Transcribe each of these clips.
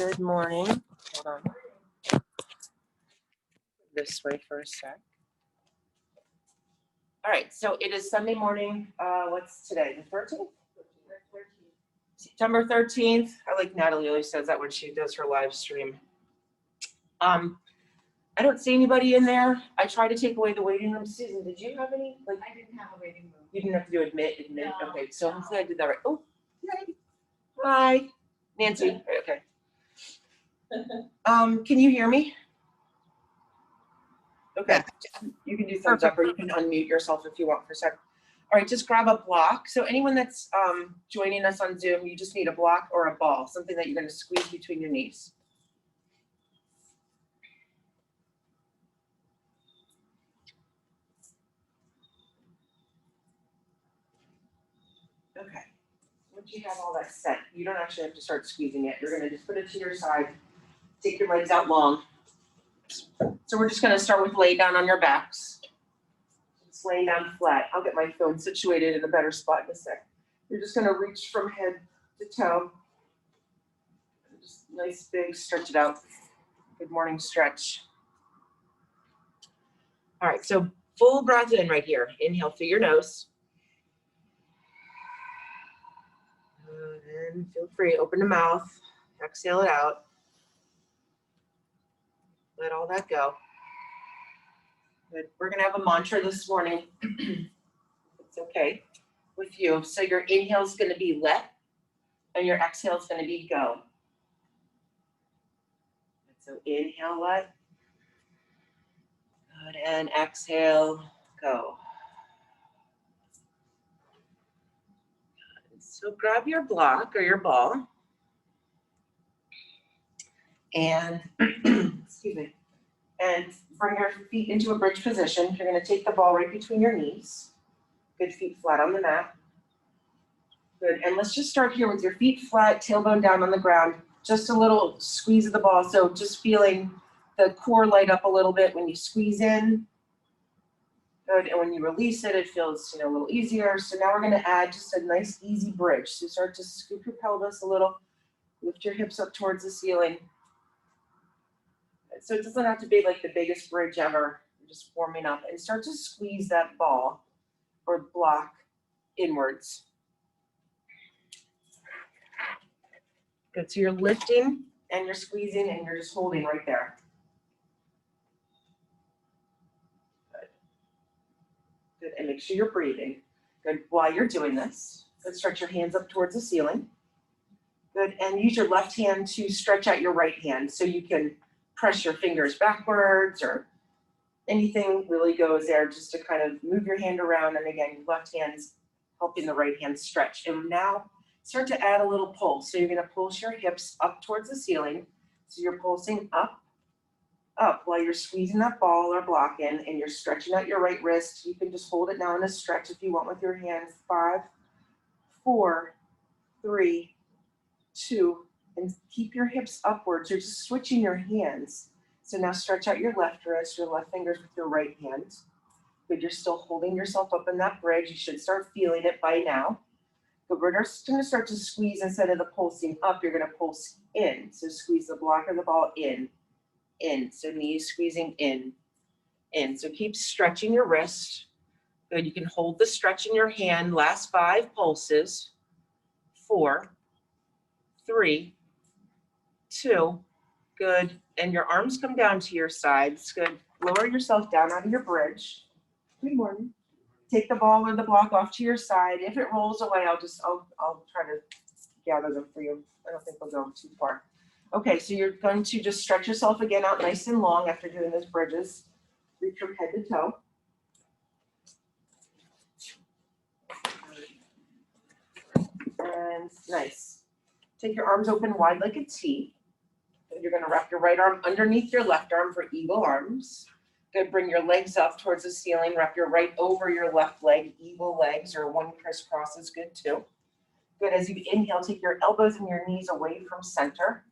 Good morning. Hold on. This way for a sec. All right, so it is Sunday morning. What's today? The 13th? September 13th. I like Natalie always says that when she does her live stream. I don't see anybody in there. I tried to take away the waiting room. Susan, did you have any? Like, I didn't have a waiting room. you didn't have to do admit. No, Okay, so no. hopefully I did that right. Oh, yay. Hi, Nancy. Okay. Can you hear me? Okay. You can do thumbs up or you can unmute yourself if you want for a sec. All right, just grab a block. So anyone that's joining us on Zoom, you just need a block or a ball, something that you're going to squeeze between your knees. Okay. Once you have all that set, you don't actually have to start squeezing it. You're going to just put it to your side. Take your legs out long. So we're just going to start with lay down on your backs. Just laying down flat. I'll get my phone situated in a better spot in a sec. You're just going to reach from head to toe. Just nice big stretch it out. Good morning stretch. All right, so full breath in right here. Inhale through your nose. And feel free, open the mouth. Exhale it out. Let all that go. Good. We're going to have a mantra this morning. It's okay with you. So your inhale is going to be let, and your exhale is going to be go. And so inhale, let. Good. And exhale, go. Good. So grab your block or your ball. And, excuse me, and bring your feet into a bridge position. You're going to take the ball right between your knees. Good, feet flat on the mat. Good, and let's just start here with your feet flat, tailbone down on the ground. Just a little squeeze of the ball. So just feeling the core light up a little bit when you squeeze in. Good, and when you release it, it feels a little easier. So now we're going to add just a nice easy bridge. So start to scoop your pelvis a little. Lift your hips up towards the ceiling. So it doesn't have to be like the biggest bridge ever. You're just warming up and start to squeeze that ball or block inwards. Good, so you're lifting and you're squeezing and you're just holding right there. Good. Good, and make sure you're breathing. Good, while you're doing this, good, stretch your hands up towards the ceiling. Good, and use your left hand to stretch out your right hand so you can press your fingers backwards or anything really goes there just to kind of move your hand around. And again, your left hand's helping the right hand stretch. And now start to add a little pulse. So you're going to pulse your hips up towards the ceiling. So you're pulsing up, up while you're squeezing that ball or block in and you're stretching out your right wrist. You can just hold it now in a stretch if you want with your hands. 5, 4, 3, 2, and keep your hips upwards. You're just switching your hands. So now stretch out your left wrist, your left fingers with your right hand. Good, you're still holding yourself up in that bridge. You should start feeling it by now. But we're just going to start to squeeze instead of the pulsing up. You're going to pulse in. So squeeze the block of the ball in. So knees squeezing in. So keep stretching your wrist. Good, you can hold the stretch in your hand. Last 5 pulses. 4, 3, 2, good. And your arms come down to your sides. Good. Lower yourself down out of your bridge. Good morning. Take the ball or the block off to your side. If it rolls away, I'll try to gather them for you. I don't think they'll go too far. Okay, so you're going to just stretch yourself again out nice and long after doing those bridges. Reach from head to toe. And nice. Take your arms open wide like a T. You're going to wrap your right arm underneath your left arm for eagle arms. Good, bring your legs up towards the ceiling. Wrap your right over your left leg, eagle legs, or one crisscross is good too. Good, as you inhale, take your elbows and your knees away from center.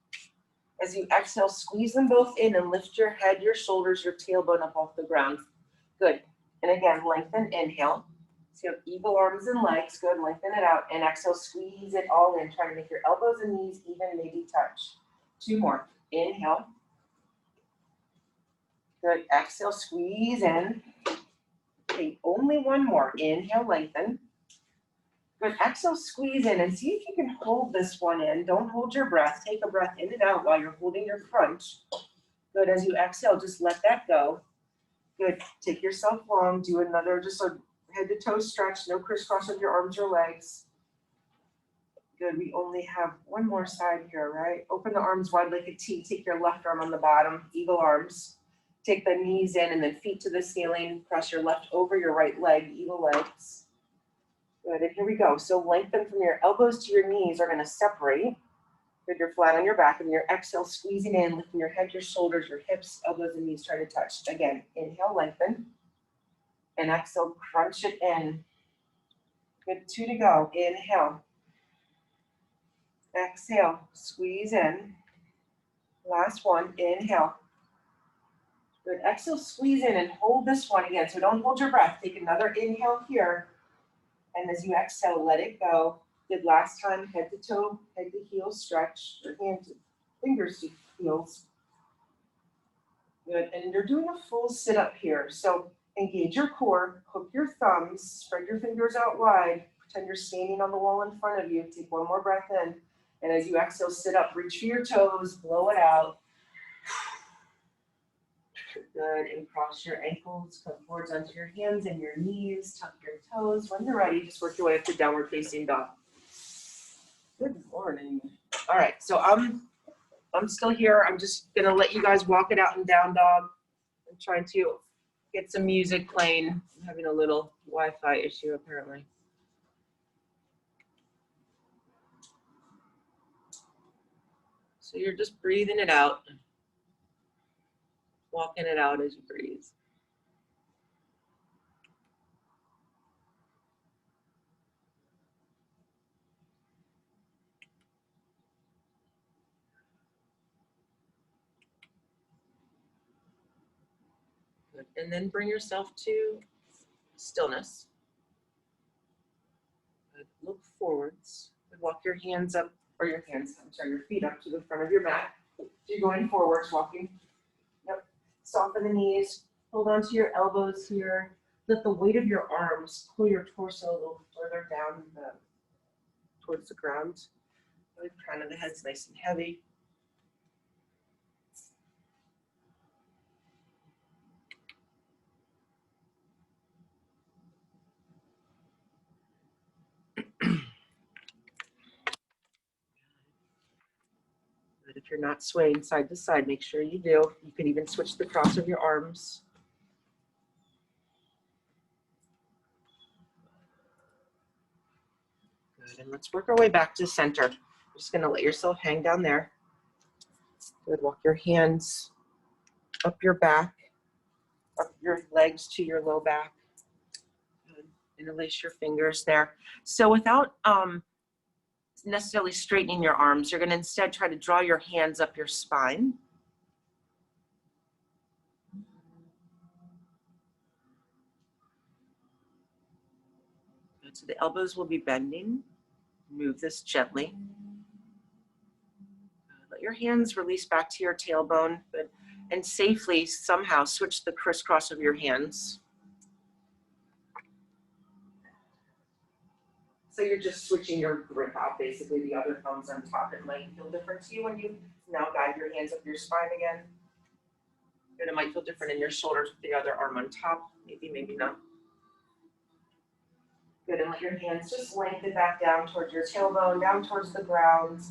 As you exhale, squeeze them both in and lift your head, your shoulders, your tailbone up off the ground. Good, and again, lengthen, inhale. So you have eagle arms and legs, good, lengthen it out, and exhale, squeeze it all in. Try to make your elbows and knees even, maybe touch. 2 more. Inhale. Good. Exhale, squeeze in. Okay, only 1 more. Inhale, lengthen. Good. Exhale, squeeze in and see if you can hold this one in. Don't hold your breath. Take a breath in and out while you're holding your crunch. Good. As you exhale, just let that go. Good. Take yourself long. Do another just a head to toe stretch. No crisscross of your arms or legs. Good. We only have 1 more side here, right? Open the arms wide like a T. Take your left arm on the bottom, eagle arms. Take the knees in and then feet to the ceiling. Cross your left over your right leg, eagle legs. Good. And here we go. So lengthen from your elbows to your knees are going to separate. Good. You're flat on your back, and your exhale, squeezing in, lifting your head, your shoulders, your hips, elbows, and knees try to touch. Again, inhale, lengthen. And exhale, crunch it in. Good. 2 to go. Inhale. Exhale, squeeze in. Last one, inhale. Good. Exhale, squeeze in and hold this one again. So don't hold your breath. Take another inhale here. And as you exhale, let it go. Good. Last time, head to toe, head to heel stretch, your hand to fingers to heels. Good. And you're doing a full sit up here. So engage your core, hook your thumbs, spread your fingers out wide. Pretend you're standing on the wall in front of you. Take 1 more breath in. And as you exhale, sit up, reach for your toes, blow it out. Good, and cross your ankles, come forwards onto your hands and your knees, tuck your toes. When you're ready, just work your way up to downward facing dog. Good morning. All right, so I'm still here. I'm just gonna let you guys walk it out in down dog. I'm trying to get some music playing. I'm having a little Wi-Fi issue apparently. So you're just breathing it out, walking it out as you breathe. Good. And then bring yourself to stillness. Good. Look forwards. Good. Walk your hands up, or your feet up to the front of your mat. So you're going forwards, walking. Yep. Soften the knees. Hold on to your elbows here. Let the weight of your arms pull your torso a little further down towards the ground. The crown of the head's nice and heavy. But if you're not swaying side to side, make sure you do. You can even switch the cross of your arms. Good, and let's work our way back to center. Just gonna let yourself hang down there. Good, walk your hands up your back, up your legs to your low back. Good. Interlace your fingers there. So without necessarily straightening your arms, you're gonna instead try to draw your hands up your spine. Good, so the elbows will be bending. Move this gently. Let your hands release back to your tailbone, and safely somehow switch the crisscross of your hands. So you're just switching your grip out, basically the other thumb's on top. It might feel different to you when you now guide your hands up your spine again. And it might feel different in your shoulders with the other arm on top, maybe not. Good, and let your hands just lengthen back down towards your tailbone, down towards the ground.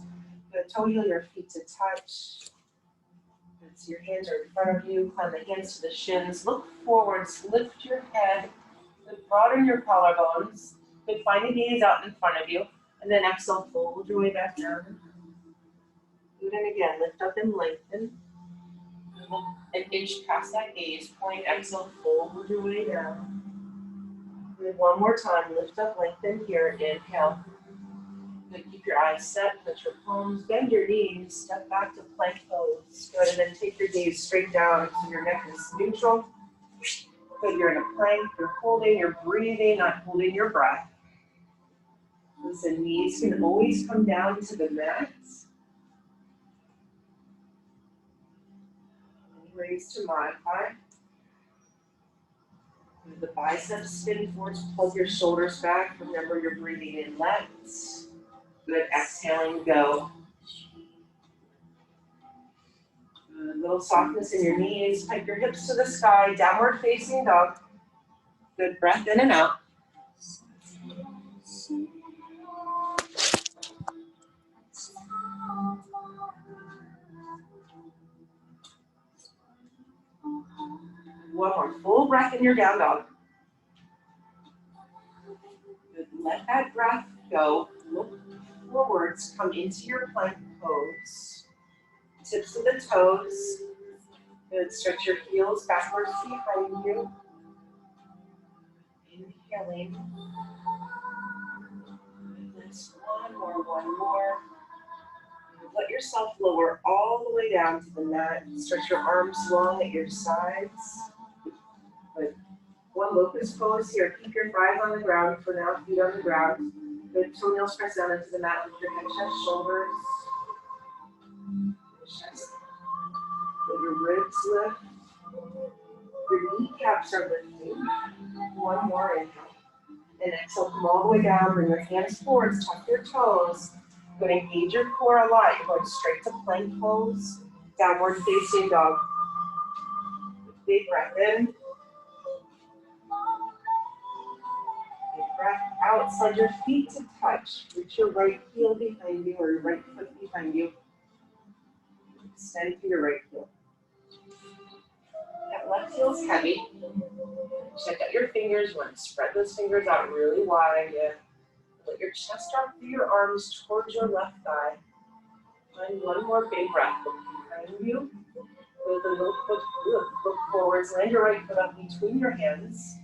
Good, toe heel your feet to touch. Good, so your hands are in front of you, climb the hands to the shins, look forwards, lift your head, good, broaden your collarbones. Good, find a gaze out in front of you, and then exhale, fold your way back down. Good, and again, lift up and lengthen. An inch past that gaze point, exhale, fold your way down. Good, one more time, lift up, lengthen here, inhale. Good, keep your eyes set, touch your palms, bend your knees, step back to plank pose. Good, and then take your gaze straight down so your neck is neutral. Good, you're in a plank, you're holding, you're breathing, not holding your breath. Listen, knees can always come down to the mat. ways to modify. The biceps spin forwards, pull your shoulders back. Remember you're breathing in, let. Good, exhaling, go. Good, little softness in your knees, pike your hips to the sky, downward facing dog. Good, breath in and out. One more full breath in your down dog. Good, let that breath go. Look forwards, come into your plank pose. Tips of the toes. Good, stretch your heels backwards behind you. Inhaling. Let's one more. Let yourself lower all the way down to the mat. Stretch your arms long at your sides. Good. One locust pose here. Keep your thighs on the ground for now, feet on the ground. Good, toenails press down into the mat with your head, chest, shoulders. Chest. Let your ribs lift. Your kneecaps are lifting. One more inhale. And exhale, come all the way down, bring your hands forwards, tuck your toes. Good, engage your core a lot. You're going straight to plank pose, downward facing dog. Big breath in. Big breath out, slide your feet to touch. Reach your right heel behind you or your right foot behind you. Extend to your right heel. That left heel's heavy. Check out your fingers. You want to spread those fingers out really wide. Yeah. Let your chest drop through your arms towards your left thigh. And one more big breath. Look behind you. Go the little foot, look forwards. Land your right foot up between your hands.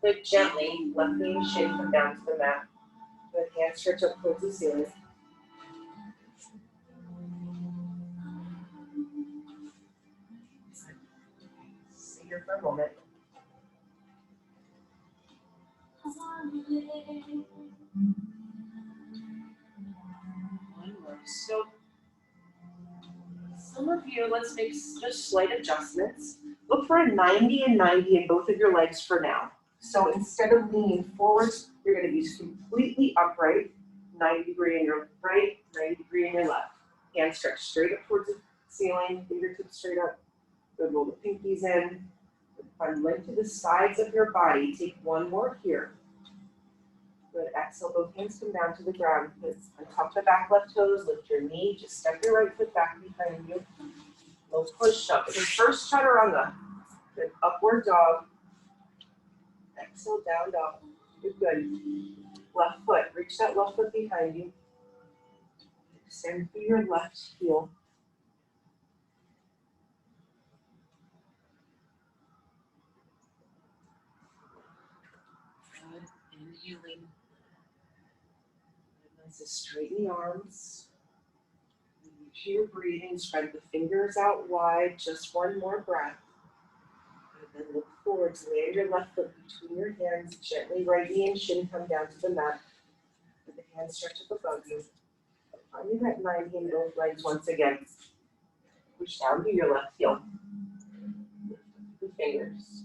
Lift gently. Left knee and shin come down to the mat. Good, hand stretch up towards the ceiling. Stay here for a moment. One more. So, some of you, let's make just slight adjustments. Look for a 90 and 90 in both of your legs for now. So instead of leaning forwards, you're going to be completely upright, 90-degree in your right, 90-degree in your left. Hands stretch straight up towards the ceiling, fingertips straight up. Good, roll the pinkies in. Find length to the sides of your body. Take one more here. Good, exhale, both hands come down to the ground. Untuck the back left toes, lift your knee, just step your right foot back behind you. Low push up. Good, first chaturanga. Good, upward dog. Exhale, down dog. Good. Left foot, reach that left foot behind you. Extend through your left heel. Good, inhaling. Nice, straighten the arms. Make sure you're breathing, spread the fingers out wide, just one more breath. And then look forwards, land your left foot between your hands, gently right knee and shin come down to the mat. Let the hands stretch up above you. Finding that 90 in both legs once again. Push down to your left heel. Lift up the fingers.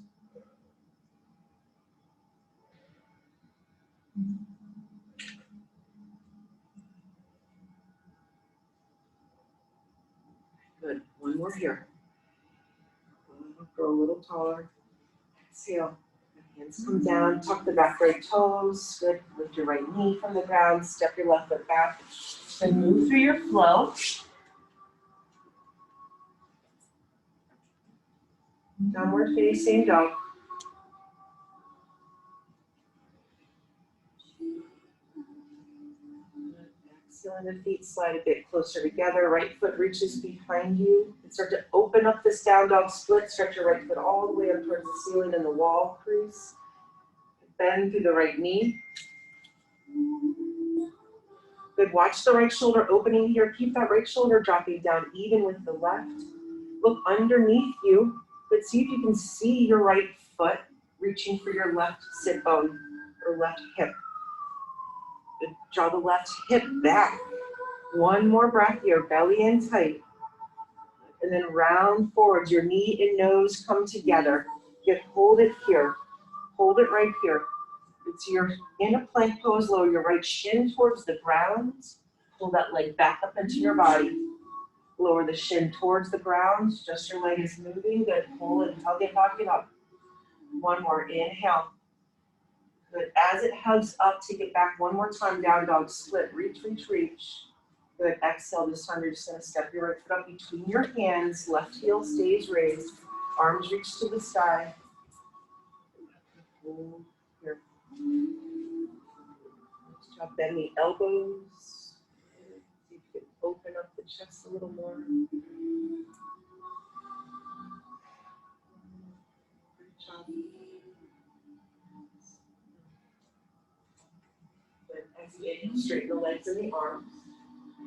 Good, one more here. Grow a little taller. Exhale. Hands come down, tuck the back right toes. Good. Lift your right knee from the ground. Step your left foot back. Then move through your flow. Downward facing dog. Exhaling, the feet slide a bit closer together. Right foot reaches behind you. And start to open up this down dog split. Stretch your right foot all the way up towards the ceiling and the wall crease. Bend through the right knee. Good, watch the right shoulder opening here. Keep that right shoulder dropping down even with the left. Look underneath you. Good, see if you can see your right foot reaching for your left sit bone or left hip. Good, draw the left hip back. One more breath here, belly in tight. And then round forwards. Your knee and nose come together. Good, hold it here. Hold it right here. It's your in a plank pose, lower your right shin towards the ground. Pull that leg back up into your body. Lower the shin towards the ground. Just your leg is moving. Good, pull it and hug it, back it up. One more, inhale. Good, as it hugs up, take it back one more time, down dog split, reach, reach, reach. Good, exhale, this time you're just gonna step your right foot up between your hands, left heel stays raised, arms reach to the sky. Here. Nice job, bend the elbows. See if you can open up the chest a little more. Good job. Good, as you inhale, straighten the legs and the arms.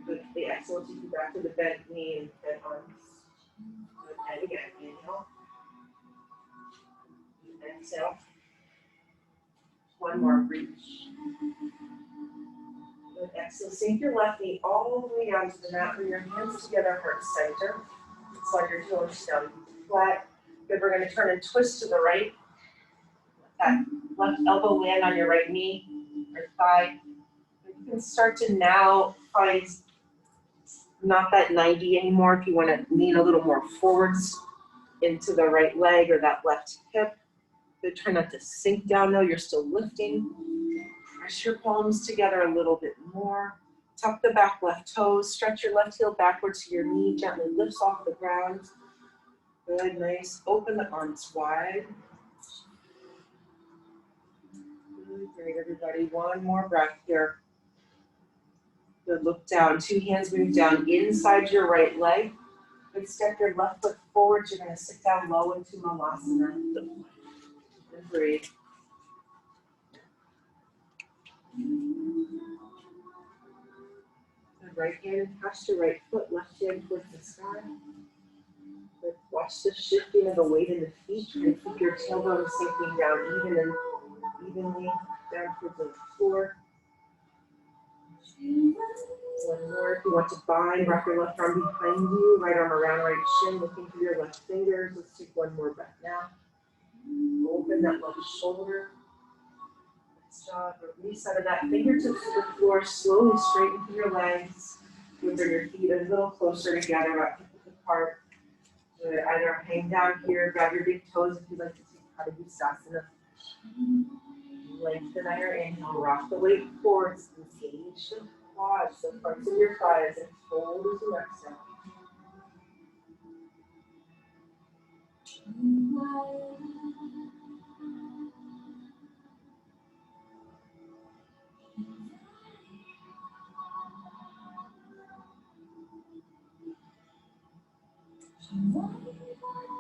Good, the exhale, take you back to the bent knee and bent arms. Good, and again, inhale. Exhale. One more, reach. Good, exhale, sink your left knee all the way down to the mat, bring your hands together, heart center. Slide your toes down flat. Good, we're gonna turn and twist to the right. Let that left elbow land on your right knee or thigh. You can start to now find not that 90 anymore if you want to lean a little more forwards into the right leg or that left hip. Good, try not to sink down though, you're still lifting. Press your palms together a little bit more. Tuck the back left toes, stretch your left heel backwards to your knee, gently lifts off the ground. Good, nice, open the arms wide. Good, great everybody, one more breath here. Good, look down, two hands move down inside your right leg. Good, step your left foot forward, you're gonna sit down low into Malasana. And breathe. Good, right hand past your right foot, left hand towards the sky. Good, watch the shifting of the weight in the feet, and keep your tailbone sinking down evenly down towards the floor. One more. If you want to bind, wrap your left arm behind you, right arm around right shin, looking through your left fingers. Let's take one more breath now. Open that left shoulder. Nice job. Release out of that fingertips to the floor. Slowly straighten through your legs. You bring your feet a little closer together, about hip width apart. Either hang down here, grab your big toes if you'd like to take Padangusthasana. Lengthen on your inhale, rock the weight forwards, engage the quads, the fronts of your thighs, and fold as you exhale.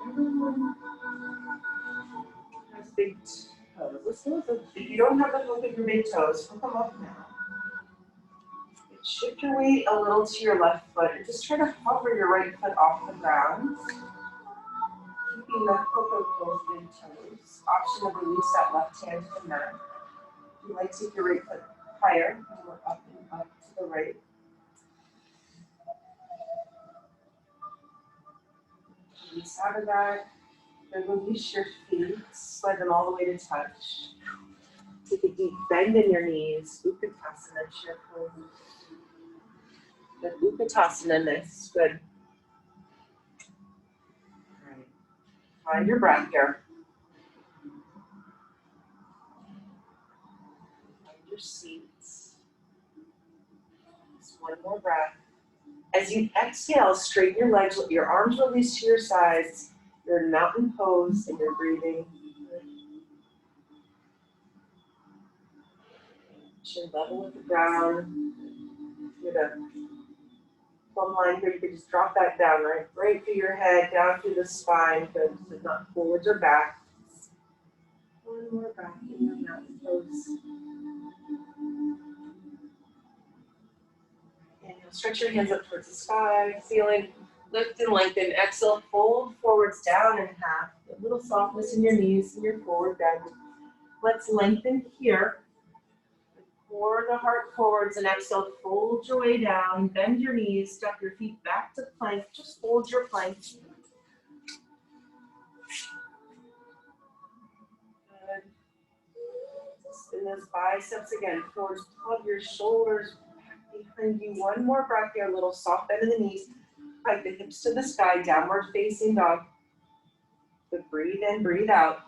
Everyone has big toes. If you don't have the hook of your big toes, hook them up now. Shift your weight a little to your left foot and just try to hover your right foot off the ground. Keeping the hook of both big toes. Option to release that left hand to the mat. If you might take your right foot higher, more up and up to the right. Release out of that. Then release your feet, slide them all the way to touch. Take a deep bend in your knees, Utkatasana, chair pose. Good, Utkatasana, nice, good. All right, find your breath here. Find your seats. Just one more breath. As you exhale, straighten your legs, let your arms release to your sides. You're in mountain pose and you're breathing. Chin level with the ground. Get a plumb line here. You can just drop that down, right through your head, down through the spine, good. So not forwards or back. One more breath in your mountain pose. And you'll stretch your hands up towards the sky, feeling lift and lengthen. Exhale, fold forwards down in half. A little softness in your knees and your forward bend. Let's lengthen here. pour the heart forwards and exhale, fold your way down, bend your knees, step your feet back to plank, just hold your plank. Good. Spin those biceps again, forwards, plug your shoulders back behind you. One more breath here, a little soft bend in the knees, hug the hips to the sky, downward facing dog. Good, breathe in, breathe out.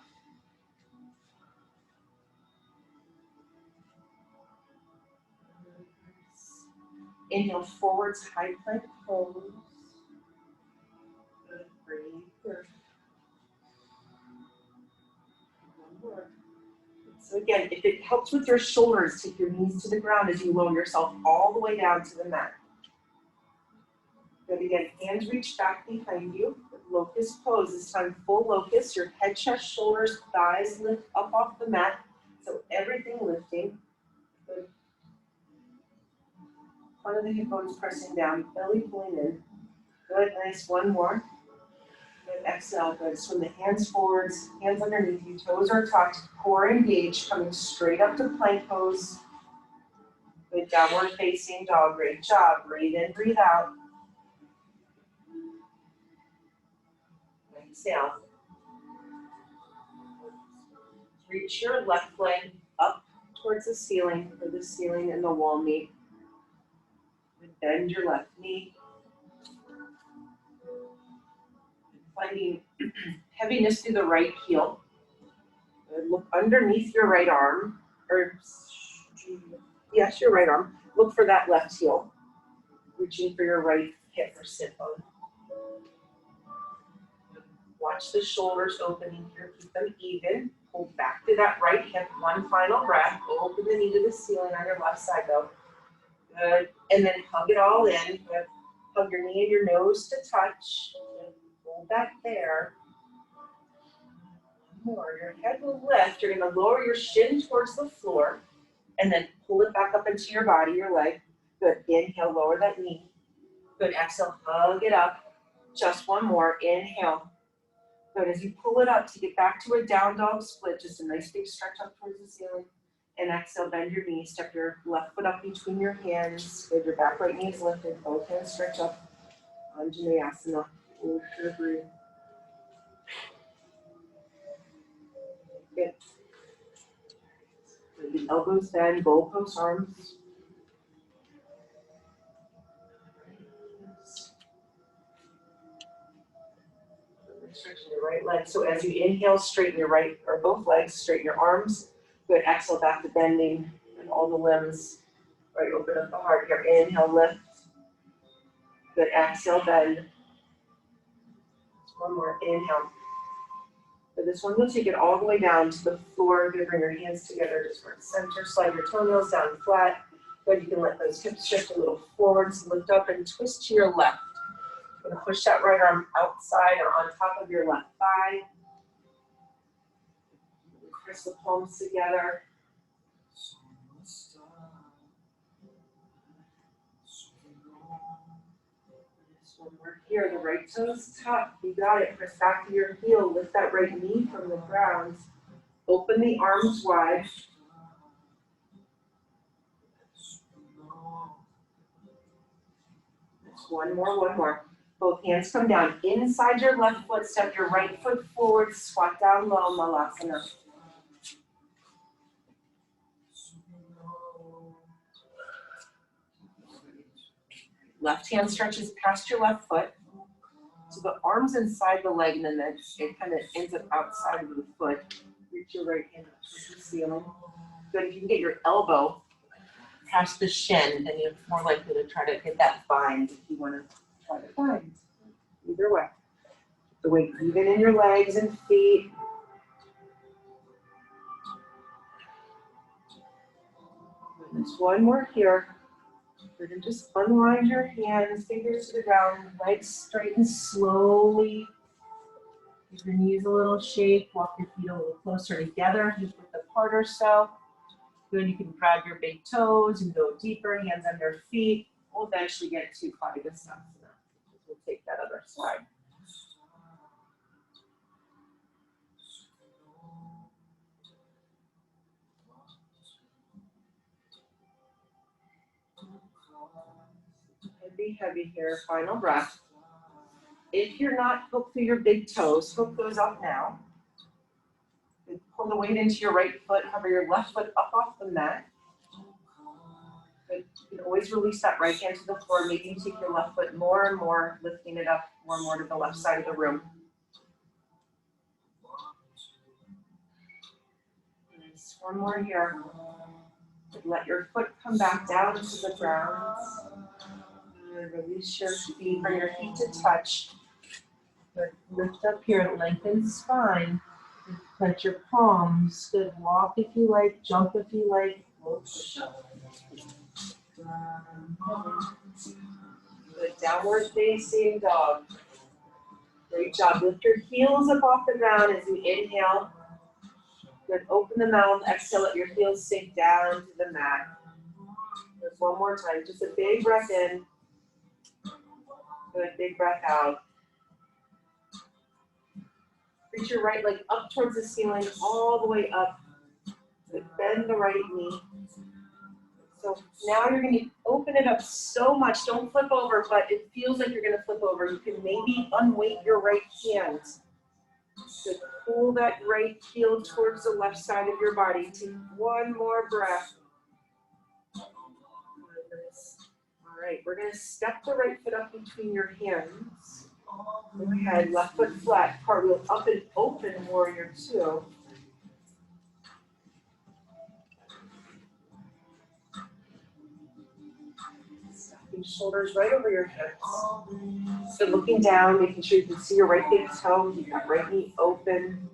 Inhale, forwards, high plank pose. Good, breathe. Good. One more. So again, if it helps with your shoulders, take your knees to the ground as you lower yourself all the way down to the mat. Good, again, hands reach back behind you. Locust pose, this time full locust. Your head, chest, shoulders, thighs lift up off the mat. So everything lifting. Good. Front of the hip bones pressing down, belly pulling in. Good, nice, one more. Good, exhale, good. Swing the hands forwards, hands underneath you, toes are tucked, core engaged, coming straight up to plank pose. Good, downward facing dog, great job. Breathe in, breathe out. Exhale. Reach your left leg up towards the ceiling, where the ceiling and the wall meet. Bend your left knee. Finding heaviness through the right heel. Look underneath your right arm, or yes, your right arm. Look for that left heel. Reaching for your right hip or sit bone. Watch the shoulders opening here, keep them even. Pull back to that right hip, one final breath. Open the knee to the ceiling on your left side though. Good, and then hug it all in. Good. Hug your knee and your nose to touch. Good. Hold that there. More. Your head will lift. You're going to lower your shin towards the floor and then pull it back up into your body, your leg. Good. Inhale, lower that knee. Good. Exhale, hug it up. Just one more. Inhale. Good. As you pull it up, take it back to a down dog split. Just a nice big stretch up towards the ceiling. And exhale, bend your knees. Step your left foot up between your hands. Good. Your back right knee is lifted. Both hands stretch up. Anjaneyasana. Hold your breathe. Good. The elbows bend, goalpost arms. Stretching your right leg. So as you inhale, straighten your right or both legs, straighten your arms. Good. Exhale, back to bending and all the limbs. Right, open up the heart here. Inhale, lift. Good. Exhale, bend. Just one more. Inhale. For this one, you'll take it all the way down to the floor. Good. Bring your hands together just for center. Slide your toenails down flat. Good. You can let those hips shift a little forwards. Lift up and twist to your left. You're going to push that right arm outside or on top of your left thigh. Press the palms together. One more here. The right toe's tucked. You got it. Press back to your heel. Lift that right knee from the ground. Open the arms wide. Just one more. Both hands come down inside your left foot. Step your right foot forward. Squat down low, Malasana. Left hand stretches past your left foot. So the arm's inside the leg and then it kind of ends up outside of the foot. Reach your right hand up to the ceiling. Good, if you can get your elbow past the shin, then you're more likely to try to get that bind if you want to try to bind. Either way. The weight even in your legs and feet. And there's one more here. We're going to just unwind your hands, fingers to the ground, legs straighten slowly. Give your knees a little shake, walk your feet a little closer together, just with the part or so. Good, you can grab your big toes and go deeper, hands under feet. We'll eventually get to Padangusthasana. We'll take that other side. be heavy here. Final breath. If you're not, hook through your big toes. Hook those up now. Good. Pull the weight into your right foot. Hover your left foot up off the mat. Good. You can always release that right hand to the floor. Maybe you take your left foot more and more, lifting it up more and more to the left side of the room. Nice. One more here. Let your foot come back down to the ground. And release your feet, bring your feet to touch. Good. Lift up here, lengthen spine. Plant your palms. Good. Walk if you like, jump if you like. Push up. Good. Downward facing dog. Great job. Lift your heels up off the ground as you inhale. Good. Open the mouth. Exhale. Let your heels sink down to the mat. Just one more time. Just a big breath in. Good. Big breath out. Reach your right leg up towards the ceiling, all the way up. Good. Bend the right knee. So now you're going to open it up so much. Don't flip over, but it feels like you're going to flip over. You can maybe unweight your right hand. So pull that right heel towards the left side of your body. Take one more breath. All right, we're going to step the right foot up between your hands. Go ahead, left foot flat, cartwheel up and open, warrior two. Stepping shoulders right over your hips. So looking down, making sure you can see your right big toe, keep that right knee open.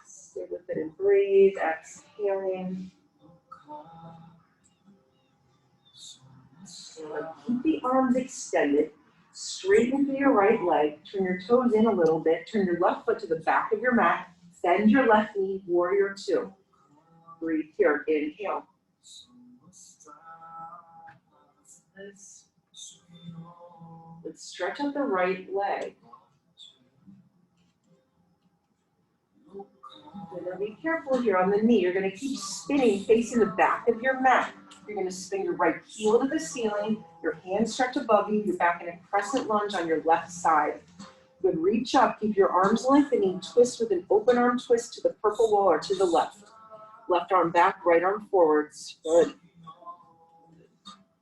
Stay with it and breathe, exhaling. Keep the arms extended. Straighten through your right leg. Turn your toes in a little bit. Turn your left foot to the back of your mat. Bend your left knee, warrior two. Breathe here. Inhale. Let's stretch out the right leg. And then be careful here on the knee. You're going to keep spinning, facing the back of your mat. You're going to spin your right heel to the ceiling, your hands stretch above you, you're back in a crescent lunge on your left side. Good, reach up, keep your arms lengthening, twist with an open arm twist to the purple wall or to the left. Left arm back, right arm forwards. Good.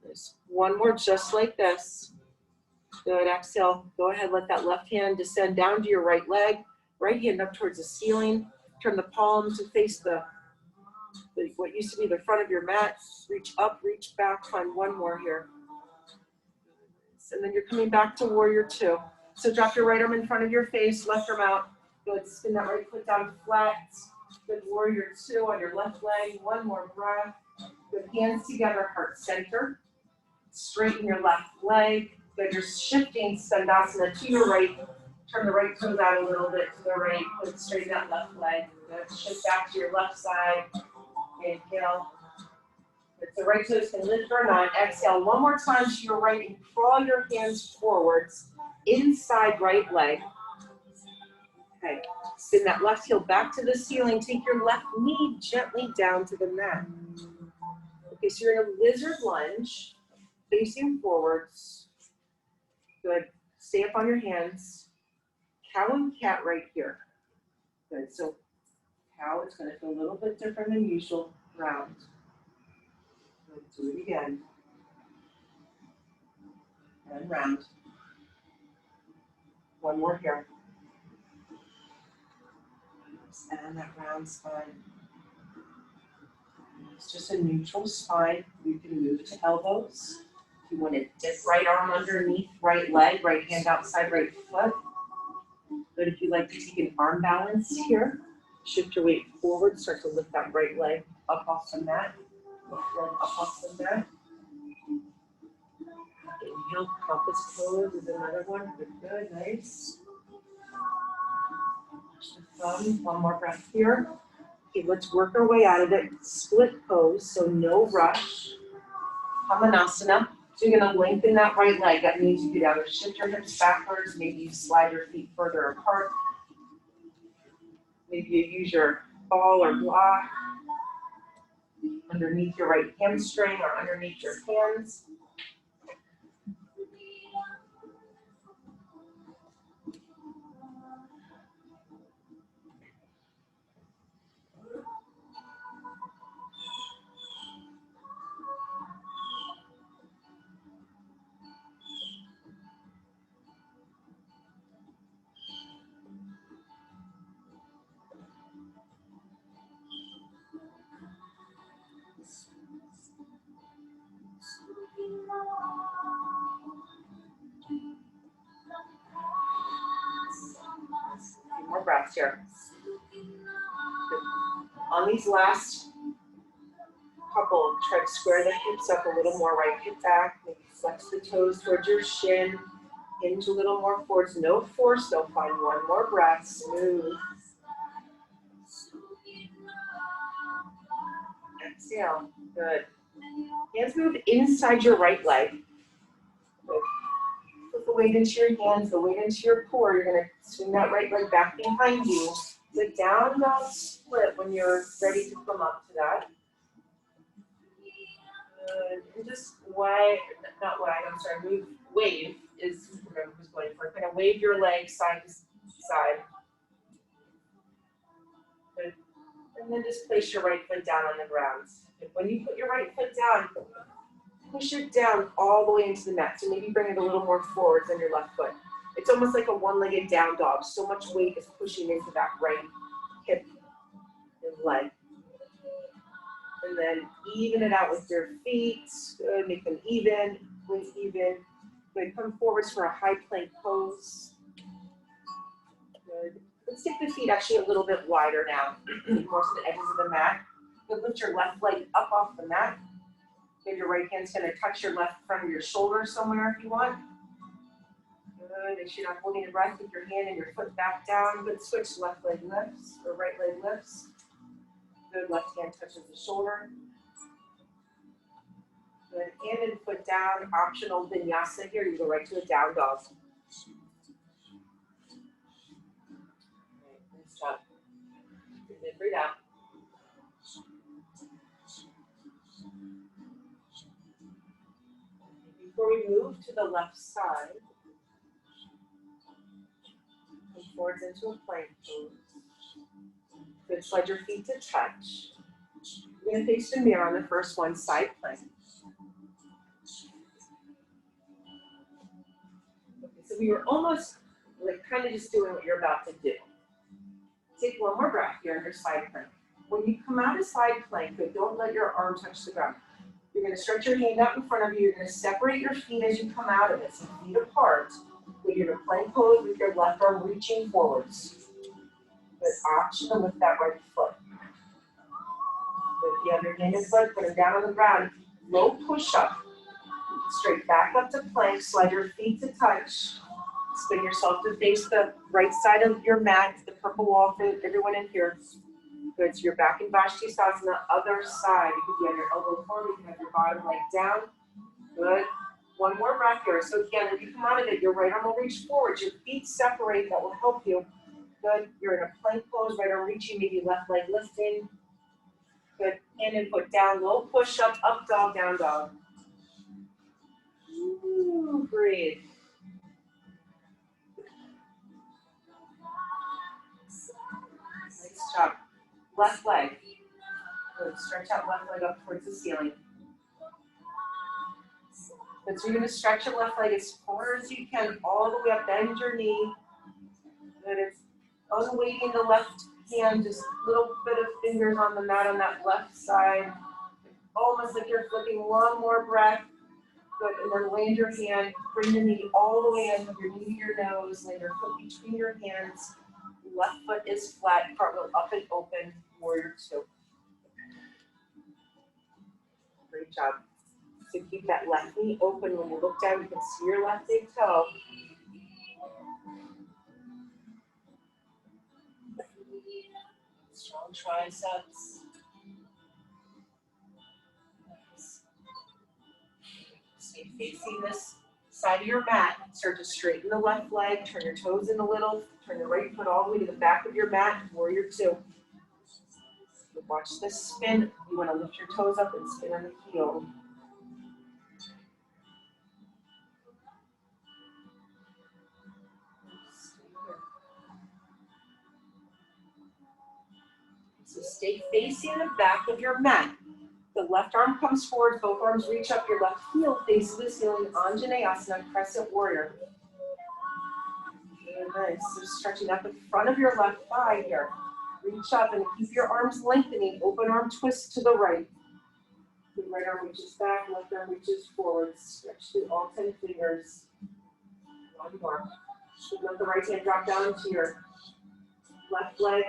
There's one more just like this. Good, exhale. Go ahead, let that left hand descend down to your right leg, right hand up towards the ceiling. Turn the palms to face what used to be the front of your mat. Reach up, reach back, find one more here. And then you're coming back to warrior two. So drop your right arm in front of your face, left arm out. Good, spin that right foot down flat. Good, warrior two on your left leg. One more breath. Good, hands together, heart center. Straighten your left leg. Good, you're shifting Skandasana to your right. Turn the right toes out a little bit to the right. Good, straighten that left leg. Good, shift back to your left side. Inhale. If the right toes can lift or not, exhale one more time to your right and crawl your hands forwards inside right leg. Okay, spin that left heel back to the ceiling. Take your left knee gently down to the mat. Okay, so you're in a lizard lunge, facing forwards. Good, stay up on your hands. Cow and cat right here. Good, so cow is going to feel a little bit different than usual. Round. Let's do it again. And round. One more here. And that round spine. It's just a neutral spine. You can move to elbows. If you want to dip right arm underneath right leg, right hand outside right foot. But if you like to take an arm balance here, shift your weight forward, start to lift that right leg up off the mat. Left leg up off the mat. Inhale, compass pose is another one. Good, nice. One more breath here. Okay, let's work our way out of it. Split pose, so no rush. Hamanasana. So you're going to lengthen that right leg. That means you could either shift your hips backwards, maybe you slide your feet further apart. Maybe you use your ball or block underneath your right hamstring or underneath your hands. breaths here. On these last couple, try to square the hips up a little more, right hip back, maybe flex the toes towards your shin, hinge a little more forwards, no force, though, find one more breath, smooth. Exhale, good. Hands move inside your right leg. Good. Put the weight into your hands, the weight into your core. You're gonna swing that right leg back behind you. The down dog split when you're ready to come up to that. And just wave is, remember who's going for it. Kind of wave your leg side to side. Good. And then just place your right foot down on the ground. And when you put your right foot down, push it down all the way into the mat. So maybe bring it a little more forward than your left foot. It's almost like a one-legged down dog. So much weight is pushing into that right hip and leg. And then even it out with your feet. Good, make them even, weight even. Good, come forwards for a high plank pose. Good. Let's take the feet actually a little bit wider now, more to the edges of the mat. Good, lift your left leg up off the mat. Good, your right hand's gonna touch your left front of your shoulder somewhere if you want. Good, make sure you're not holding your breath. Keep your hand and your foot back down. Good, switch, left leg lifts, or right leg lifts. Good, left hand touches the shoulder. Good, hand and foot down, optional vinyasa here. You go right to a down dog. Nice job. Breathe in, breathe out. Before we move to the left side, come forwards into a plank pose. Good, slide your feet to touch. You're going to face the mirror on the first one, side plank. Okay, so we were almost like kind of just doing what you're about to do. Take one more breath here under side plank. When you come out of side plank, but don't let your arm touch the ground. You're going to stretch your hand out in front of you. You're going to separate your feet as you come out of it, so feet apart. You're going to plank pose with your left arm reaching forwards. Good, optional with that right foot. With the other hand and foot, put them down on the ground. Low push up. Straight back up to plank. Slide your feet to touch. Spin yourself to face the right side of your mat, the purple wall for everyone in here. Good, so you're back in Bashtisana on the other side. You can be on your elbow forward, you can have your bottom leg down. Good. One more breath here. So again, if you come out of it, your right arm will reach forward. Your feet separate, that will help you. Good, you're in a plank pose, right arm reaching, maybe left leg lifting. Good, hand and foot down, low push up, up dog, down dog. Ooh, breathe. Nice job. Left leg. Good, stretch out left leg up towards the ceiling. Good, so you're going to stretch your left leg as far as you can, all the way up, bend your knee. Good, it's unweighting the left hand, just a little bit of fingers on the mat on that left side. Almost like you're flipping one more breath. Good, and then land your hand, bring the knee all the way in with your knee to your nose, lay your foot between your hands. Left foot is flat, cartwheel up and open, warrior two. Great job. So keep that left knee open. When you look down, you can see your left big toe. Strong triceps. Nice. Stay facing this side of your mat. Start to straighten the left leg, turn your toes in a little, turn the right foot all the way to the back of your mat, warrior two. Watch this spin. You want to lift your toes up and spin on the heel. So stay facing the back of your mat. The left arm comes forward, both arms reach up, your left heel faces the ceiling, Anjaneyasana, crescent warrior. Very nice. So stretching out the front of your left thigh here. Reach up and keep your arms lengthening. Open arm twist to the right. The right arm reaches back, left arm reaches forward. Stretch through all 10 fingers. One more. Let the right hand drop down into your left leg.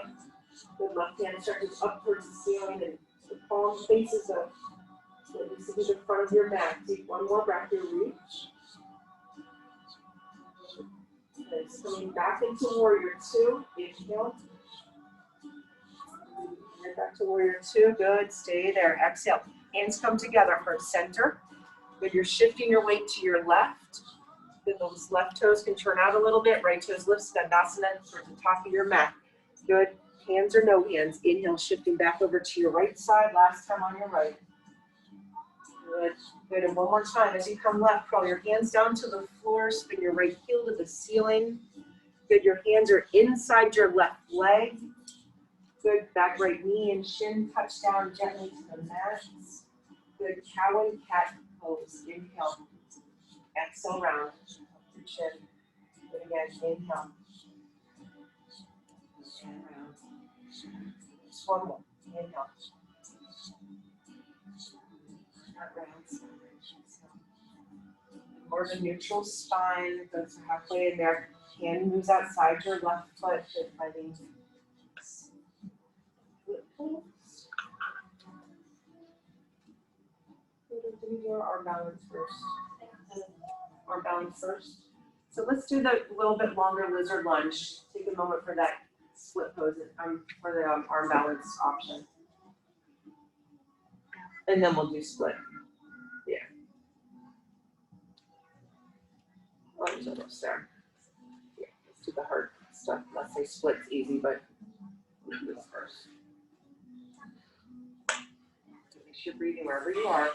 The left hand stretches up towards the ceiling and the palm faces up. So this is the front of your mat. Take one more breath, you reach. And coming back into warrior two, inhale. And back to warrior two, good, stay there. Exhale, hands come together, heart center. Good, you're shifting your weight to your left. Good, those left toes can turn out a little bit, right toes lift, Skandasana towards the top of your mat. Good, hands or no hands. Inhale, shifting back over to your right side, last time on your right. Good, good, and one more time. As you come left, crawl your hands down to the floor, spin your right heel to the ceiling. Good, your hands are inside your left leg. Good, back right knee and shin touch down gently to the mat. Good, cow and cat pose. Inhale, exhale round, your chin. Good again, inhale. And round. Just one more, inhale. More of a neutral spine, goes halfway in there. Hand moves outside your left foot, good, finding split pose. Do your arm balance first. Arm balance first. So let's do the little bit longer lizard lunge. Take a moment for that split pose, for the arm balance option. And then we'll do split. Yeah. Lunge almost there. Yeah, let's do the hard stuff. Let's say split's easy, but we'll do this first. Make sure you're breathing wherever you are.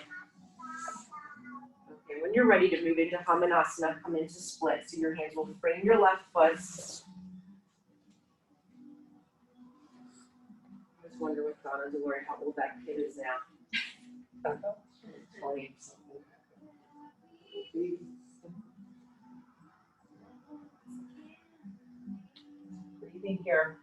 Okay, when you're ready to move into Hamanasana, come into split. So your hands will frame your left foot. I just wonder with Donna Delore how old that kid is now. 20 something. Breathing here.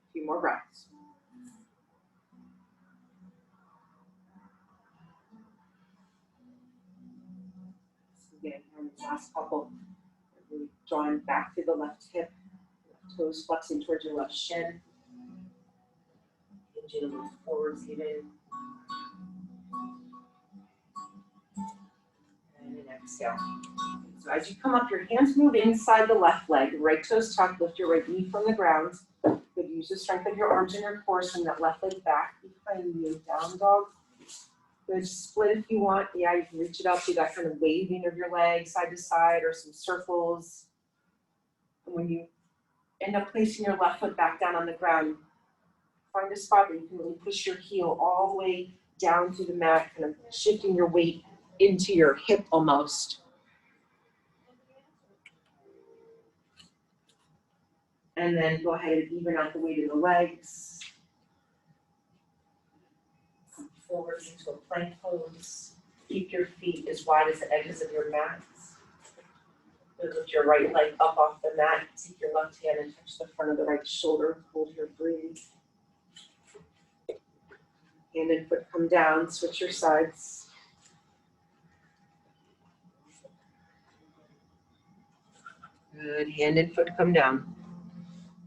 A few more breaths. Again, last couple. Really drawing back to the left hip, left toes flexing towards your left shin. Hinging a little forwards even. And an exhale. So as you come up, your hands move inside the left leg. Right toes tuck, lift your right knee from the ground. Good, use the strength of your arms and your core, send that left leg back behind you. Down dog. Good, split if you want. Yeah, you can reach it up, do that kind of waving of your legs side to side or some circles. And when you end up placing your left foot back down on the ground, find a spot where you can really push your heel all the way down to the mat, kind of shifting your weight into your hip almost. And then go ahead and even out the weight of the legs. Come forward into a plank pose. Keep your feet as wide as the edges of your mat. Lift your right leg up off the mat. Take your left hand and touch the front of the right shoulder. Hold here, breathe. Hand and foot come down. Switch your sides. Good. Hand and foot come down.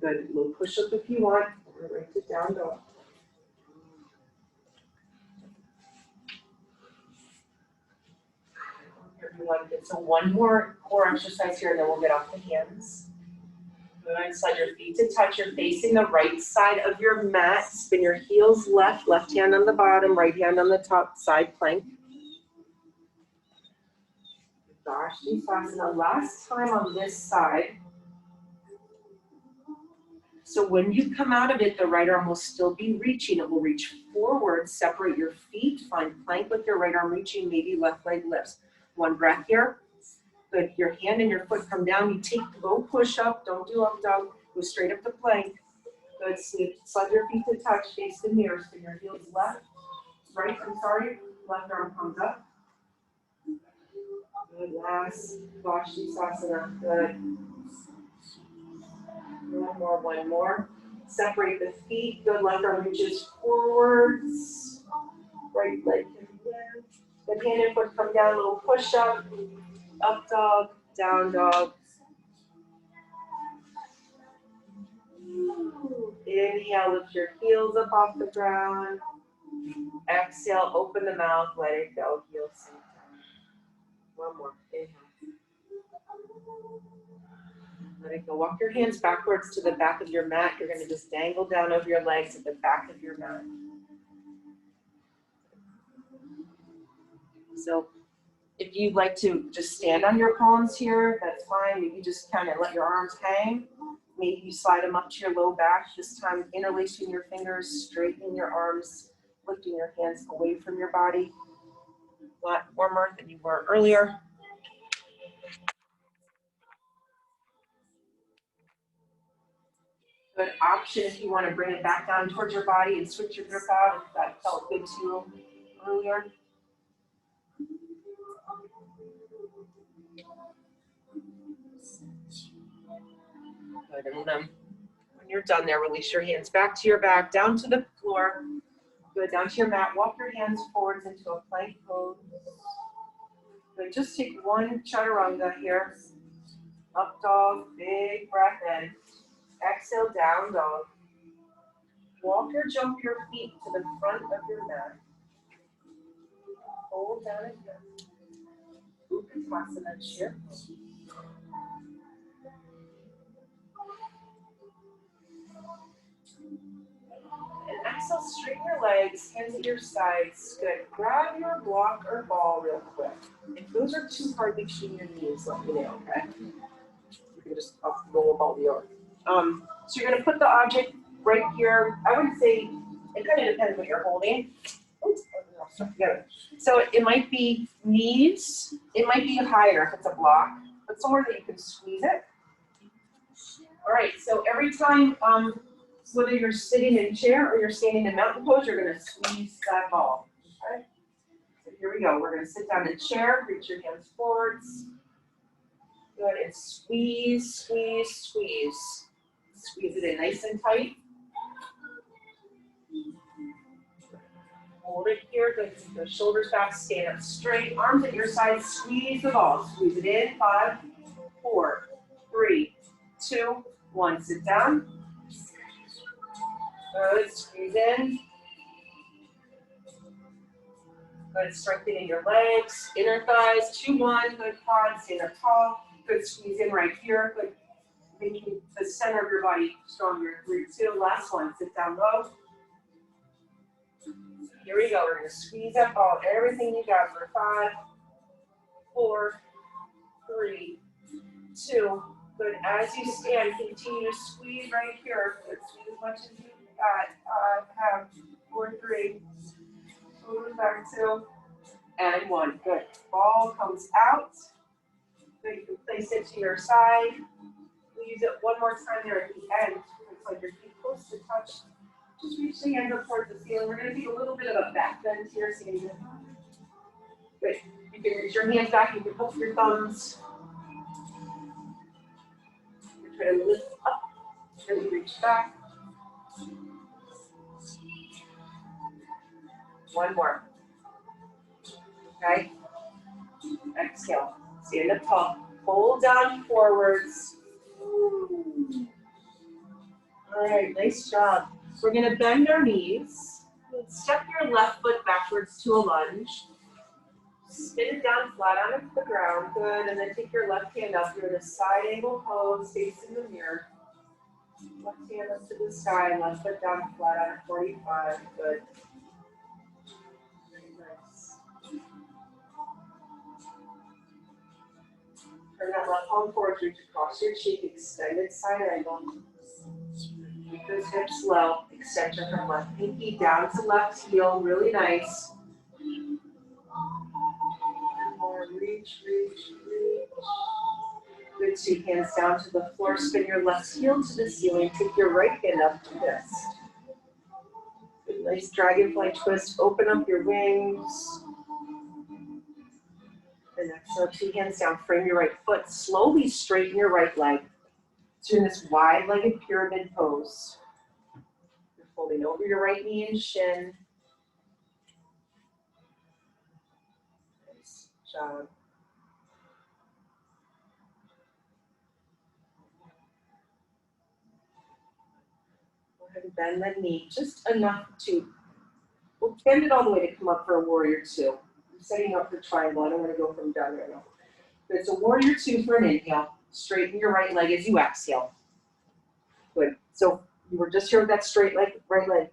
Good. Little push up if you want. Right to down dog. Everyone gets so one more core exercise here, and then we'll get off the hands. Go ahead and slide your feet to touch. You're facing the right side of your mat. Spin your heels left, left hand on the bottom, right hand on the top, side plank. Now, last time on this side. So when you come out of it, the right arm will still be reaching. It will reach forward, separate your feet, find plank with your right arm reaching, maybe left leg lifts. One breath here. Good, your hand and your foot come down. You take low push up, don't do up dog, go straight up to plank. Good, slide your feet to touch, face the mirror, spin your heels left, right, I'm sorry, left arm comes up. Good, last, Vashisthasana, good. One more. Separate the feet, good, left arm reaches forwards. Right leg can bend. The hand and foot come down, little push up dog, down dog. Inhale, lift your heels up off the ground. Exhale, open the mouth, let it go, heels sink down. One more, inhale. Let it go. Walk your hands backwards to the back of your mat. You're going to just dangle down over your legs at the back of your mat. So if you'd like to just stand on your palms here, that's fine. Maybe just kind of let your arms hang. Maybe you slide them up to your low back. This time, interlacing your fingers, straightening your arms, lifting your hands away from your body. A lot warmer than you were earlier. Good option if you want to bring it back down towards your body and switch your grip out if that felt good to you earlier. Good, and then when you're done there, release your hands back to your back, down to the floor. Good, down to your mat. Walk your hands forwards into a plank pose. Good, just take one chaturanga here. Up dog, big breath in. Exhale, down dog. Walk or jump your feet to the front of your mat. Hold down again. Utkatasana chair. And exhale, straighten your legs, hands at your sides. Good. Grab your block or ball real quick. If those are too hard to chin your knees, let me know, okay? You can just roll a ball the other. So you're going to put the object right here. I would say it kind of depends what you're holding. So it might be knees. It might be higher if it's a block, but somewhere that you can squeeze it. All right. So every time, whether you're sitting in a chair or you're standing in mountain pose, you're going to squeeze that ball. Okay. So here we go. We're going to sit down in a chair. Reach your hands forwards. Good, and squeeze, squeeze, squeeze. Squeeze it in nice and tight. Hold it here, good. The shoulders back, stand up straight. Arms at your sides, squeeze the ball. Squeeze it in, 5, 4, 3, 2, 1. Sit down. Good, squeeze in. Good, strengthening your legs, inner thighs, 2, 1. Good, quads, stand up tall. Good, squeeze in right here. Good, making the center of your body stronger. 3, 2, last one. Sit down low. Here we go. We're going to squeeze that ball. Everything you got for 5, 4, 3, 2. Good. As you stand, continue to squeeze right here. Good. Squeeze as much as you got. 5, 4, 3. Move back 2 and 1. Good. Ball comes out. Good. You can place it to your side. We'll use it one more time there at the end. It's like your feet close to touch. Just reach the hands up towards the ceiling. We're going to take a little bit of a back bend here. So you can good. You can reach your hands back. You can hook your thumbs. You try to lift up. Really reach back. One more. Okay. Exhale. Stand up tall. Fold down forwards. All right. Nice job. We're going to bend our knees. Step your left foot backwards to a lunge. Spin it down flat on the ground. Good. And then take your left hand up. You're in a side angle pose, facing the mirror. Left hand up to the sky. Left foot down flat on a 45. Good. Very nice. Turn that left palm forward. Reach across your cheek. Extended side angle. Keep those hips low. Extension from left pinky down to left heel. Really nice. More. Reach, reach, reach. Good. Good, 2 hands down to the floor, spin your left heel to the ceiling, take your right hand up to twist. Good, nice dragonfly twist, open up your wings. And exhale, 2 hands down, frame your right foot, slowly straighten your right leg. So in this wide-legged pyramid pose. You're folding over your right knee and shin. Nice job. Go ahead and bend that knee just enough to, we'll bend it all the way to come up for a warrior 2. I'm setting up for triangle. I don't want to go from down there. No. But it's a warrior 2 for an inhale. Straighten your right leg as you exhale. Good. So you were just here with that straight leg, right leg.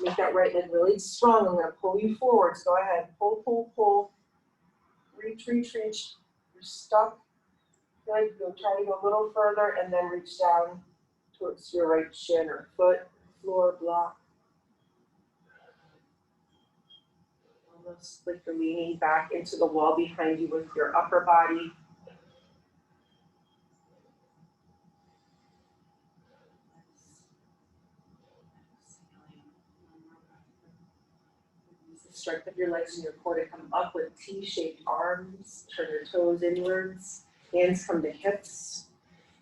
Make that right leg really strong. I'm going to pull you forwards. Go ahead. Pull, pull, pull. Reach, reach, reach. You're stuck. Good. Go try to go a little further and then reach down towards your right shin or foot, floor, block. Almost like you're leaning back into the wall behind you with your upper body. Use the strength of your legs and your core to come up with T-shaped arms. Turn your toes inwards. Hands come to hips.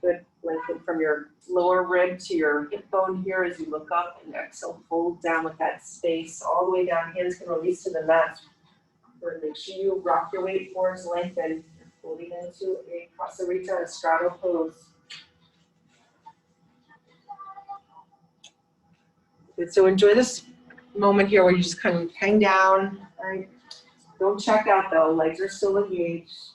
Good. Lengthen from your lower rib to your hip bone here as you look up, and exhale, fold down with that space all the way down. Hands can release to the mat. Good. Make sure you rock your weight forwards, lengthen. You're folding into a Pasarita Straddle pose. Good. So enjoy this moment here where you just kind of hang down. All right. Don't check out though. Legs are still engaged.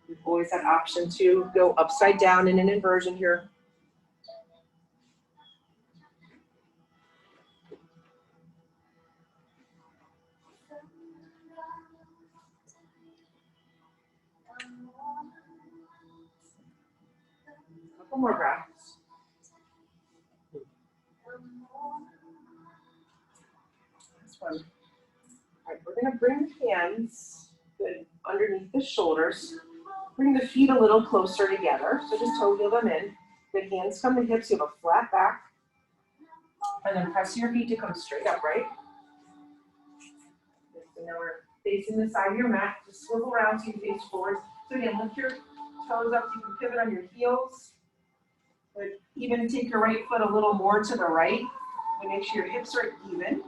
You've always had option to go upside down in an inversion here. Couple more breaths. This one. All right, we're going to bring the hands good underneath the shoulders. Bring the feet a little closer together. So just toe heel them in. The hands come to hips. You have a flat back. And then press your feet to come straight up, right? So now we're facing the side of your mat. Just swivel around so you face forward. So again, lift your toes up. You can pivot on your heels. But even take your right foot a little more to the right. And make sure your hips are even.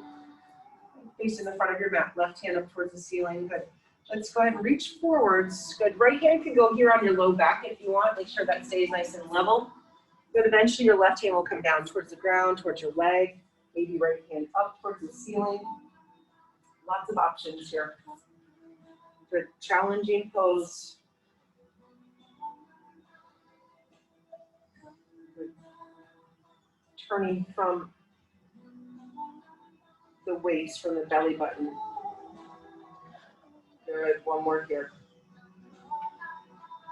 Facing the front of your mat. Left hand up towards the ceiling. Good. Let's go ahead and reach forwards. Good. Right hand can go here on your low back if you want. Make sure that stays nice and level. Good. Eventually your left hand will come down towards the ground, towards your leg. Maybe right hand up towards the ceiling. Lots of options here. Good. Challenging pose. Good. Turning from the waist, from the belly button. Good. One more here.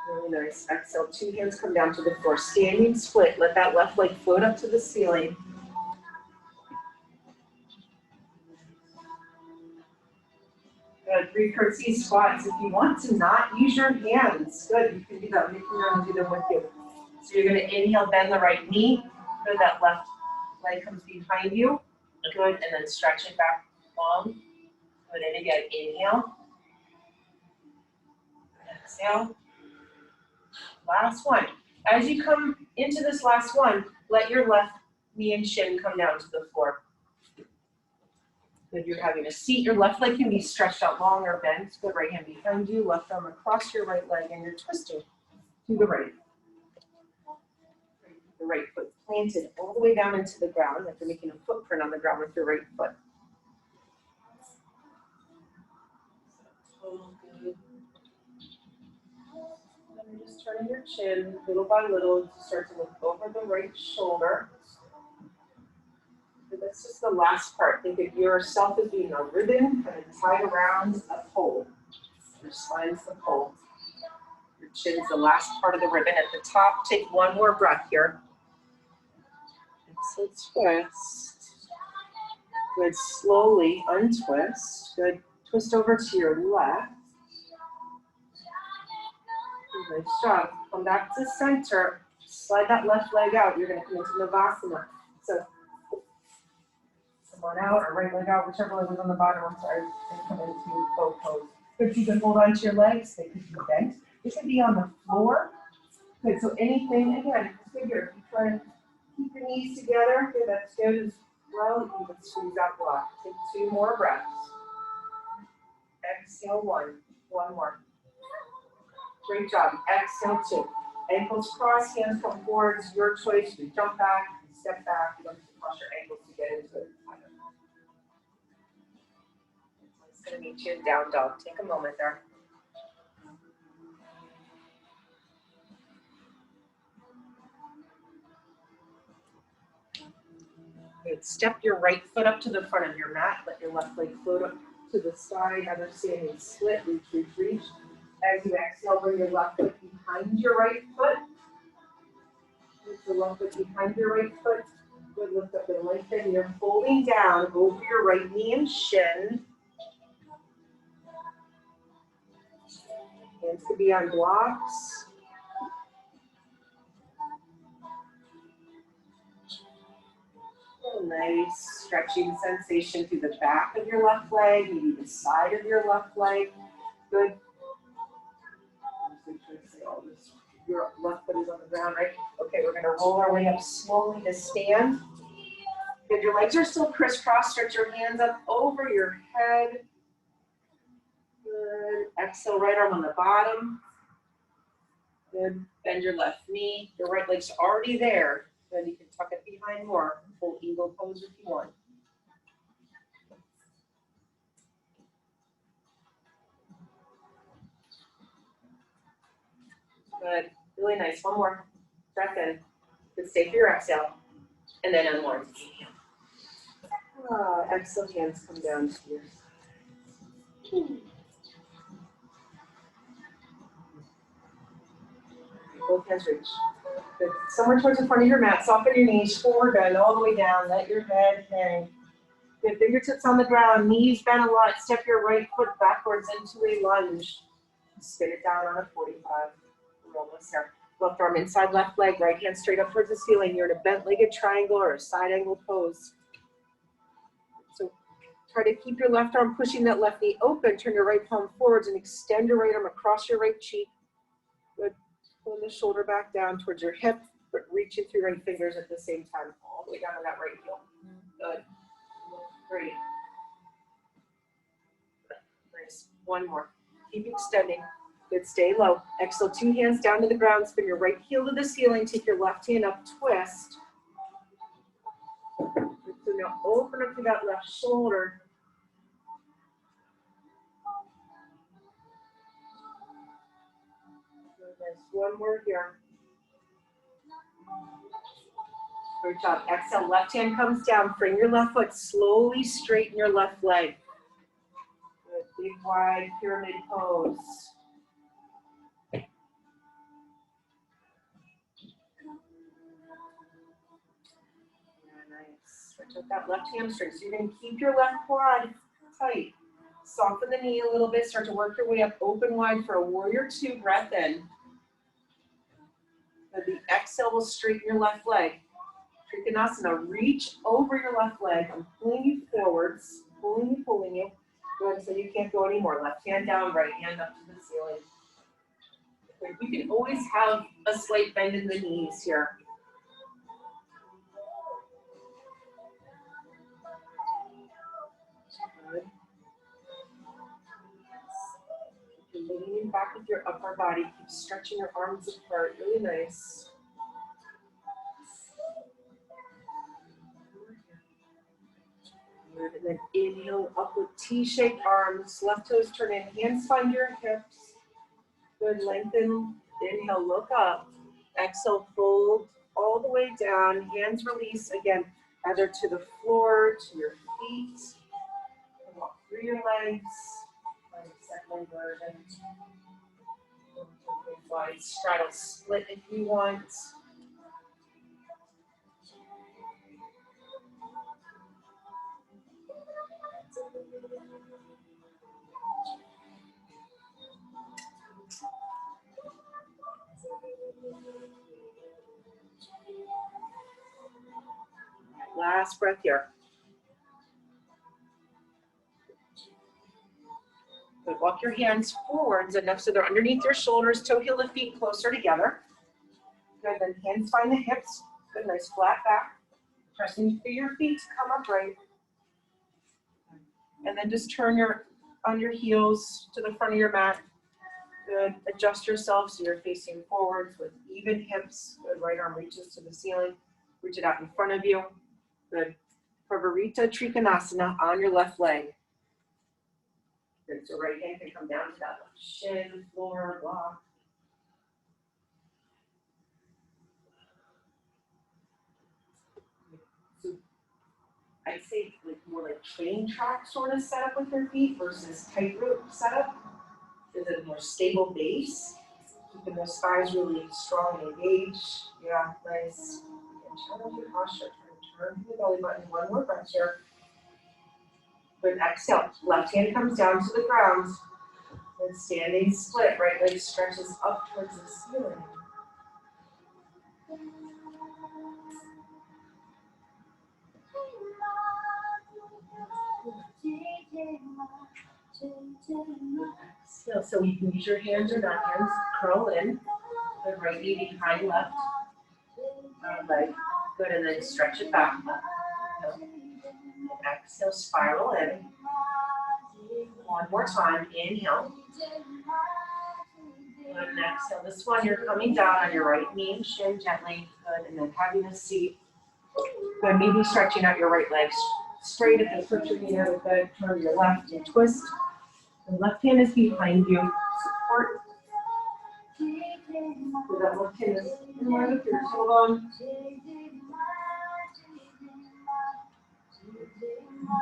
Really nice. Exhale. 2 hands come down to the floor. Standing split. Let that left leg float up to the ceiling. Good. 3 curtsy squats. If you want to not use your hands, good. You can do that. You can learn to do them with you. So you're going to inhale, bend the right knee. Good. That left leg comes behind you. Good. And then stretch it back long. Good. And again, inhale. Exhale. Last one. As you come into this last one, let your left knee and shin come down to the floor. Good. You're having a seat. Your left leg can be stretched out long or bent. Good. Right hand behind you, left arm across your right leg, and you're twisting to the right. The right foot planted all the way down into the ground, like you're making a footprint on the ground with your right foot. Good. And you're just turning your chin little by little to start to look over the right shoulder. So that's just the last part. Think of yourself as being a ribbon kind of tied around a pole. Your spine's the pole. Your chin's the last part of the ribbon at the top. Take one more breath here. Exhale, twist. Good. Slowly untwist. Good. Twist over to your left. Nice job. Come back to center. Slide that left leg out. You're going to come into Navasana. So come on out or right leg out, whichever leg was on the bottom. I'm sorry. And come into bow pose. Good. You can hold on to your legs. They could be bent. They could be on the floor. Good. So anything, again, figure. You try and keep your knees together. Good. That's good as well. You can squeeze out block. Take 2 more breaths. Exhale 1. 1 more. Great job. Exhale 2. Ankles cross, hands come forwards. Your choice. You jump back, you step back. You don't have to cross your ankles to get into it. It's going to meet you in down dog. Take a moment there. Good. Step your right foot up to the front of your mat. Let your left leg float up to the side. Other standing split. Reach, reach, reach. As you exhale, bring your left foot behind your right foot. Lift the left foot behind your right foot. Good. Lift up and lengthen. You're folding down over your right knee and shin. Hands could be on blocks. Oh, nice stretching sensation through the back of your left leg, maybe the side of your left leg. Good. Your left foot is on the ground, right? Okay, we're going to roll our way up slowly to stand. Good. Your legs are still crisscrossed. Stretch your hands up over your head. Good. Exhale, right arm on the bottom. Good. Bend your left knee. Your right leg's already there. Then you can tuck it behind more. Full eagle pose if you want. Good. Really nice. One more. Breath in. Good. Stay for your exhale. And then unwind. Exhale, hands come down to your side. Both hands reach. Good. Somewhere towards the front of your mat. Soften your knees. Forward bend all the way down. Let your head hang. Good. Fingertips on the ground. Knees bend a lot. Step your right foot backwards into a lunge. Spin it down on a 45. We're almost there. Left arm inside left leg. Right hand straight up towards the ceiling. You're in a bent-legged triangle or a side angle pose. So try to keep your left arm pushing that left knee open. Turn your right palm forwards and extend your right arm across your right cheek. Good. Pull the shoulder back down towards your hip, but reaching through right fingers at the same time, all the way down to that right heel. Good. Great. Nice. One more. Keep extending. Good. Stay low. Exhale, 2 hands down to the ground. Spin your right heel to the ceiling. Take your left hand up. Twist. So now open up to that left shoulder. There's one more here. Great job. Exhale, left hand comes down. Bring your left foot. Slowly straighten your left leg. Good. Big, wide pyramid pose. Nice. Stretch out that left hamstring. So you're going to keep your left quad tight. Soften the knee a little bit. Start to work your way up open wide for a warrior 2. Breath in. Then the exhale will straighten your left leg. Trikonasana. Reach over your left leg. I'm pulling you forwards. Pulling you. Good. So you can't go anymore. Left hand down, right hand up to the ceiling. Good. You can always have a slight bend in the knees here. Good. You're leaning back with your upper body. Keep stretching your arms apart. Really nice. Good. And then inhale up with T-shaped arms. Left toes turn in. Hands find your hips. Good. Lengthen. Inhale, look up. Exhale, fold all the way down. Hands release again, either to the floor, to your feet. Walk through your legs. Find a settling version. Wide straddle split if you want. Last breath here. Good. Walk your hands forwards enough so they're underneath your shoulders, toe heel the feet closer together. Good, then hands find the hips. Good, nice flat back. Pressing through your feet to come upright. And then just turn on your heels to the front of your mat. Good, adjust yourself so you're facing forwards with even hips. Good, right arm reaches to the ceiling. Reach it out in front of you. Good. Pravarita Trikonasana on your left leg. Good, so right hand can come down to that left shin, floor, block. So I'd say like more like train track sort of setup with your feet versus tightrope setup. There's a more stable base, keeping those thighs really strong and engaged. Yeah, nice. And challenge your posture. Turn the belly button. One more breath here. Good, exhale. Left hand comes down to the ground. And standing split, right leg stretches up towards the ceiling. So you can use your hands or not hands. Curl in. Good, right knee behind left leg. Good, and then stretch it back. Exhale, spiral in. One more time. Inhale. And exhale. This one, you're coming down on your right knee, shin gently. Good, and then having a seat. Good, maybe stretching out your right leg straight at the foot of your knee. Good, turn your left and twist. The left hand is behind you. Support. So that left hand is in line with your tailbone.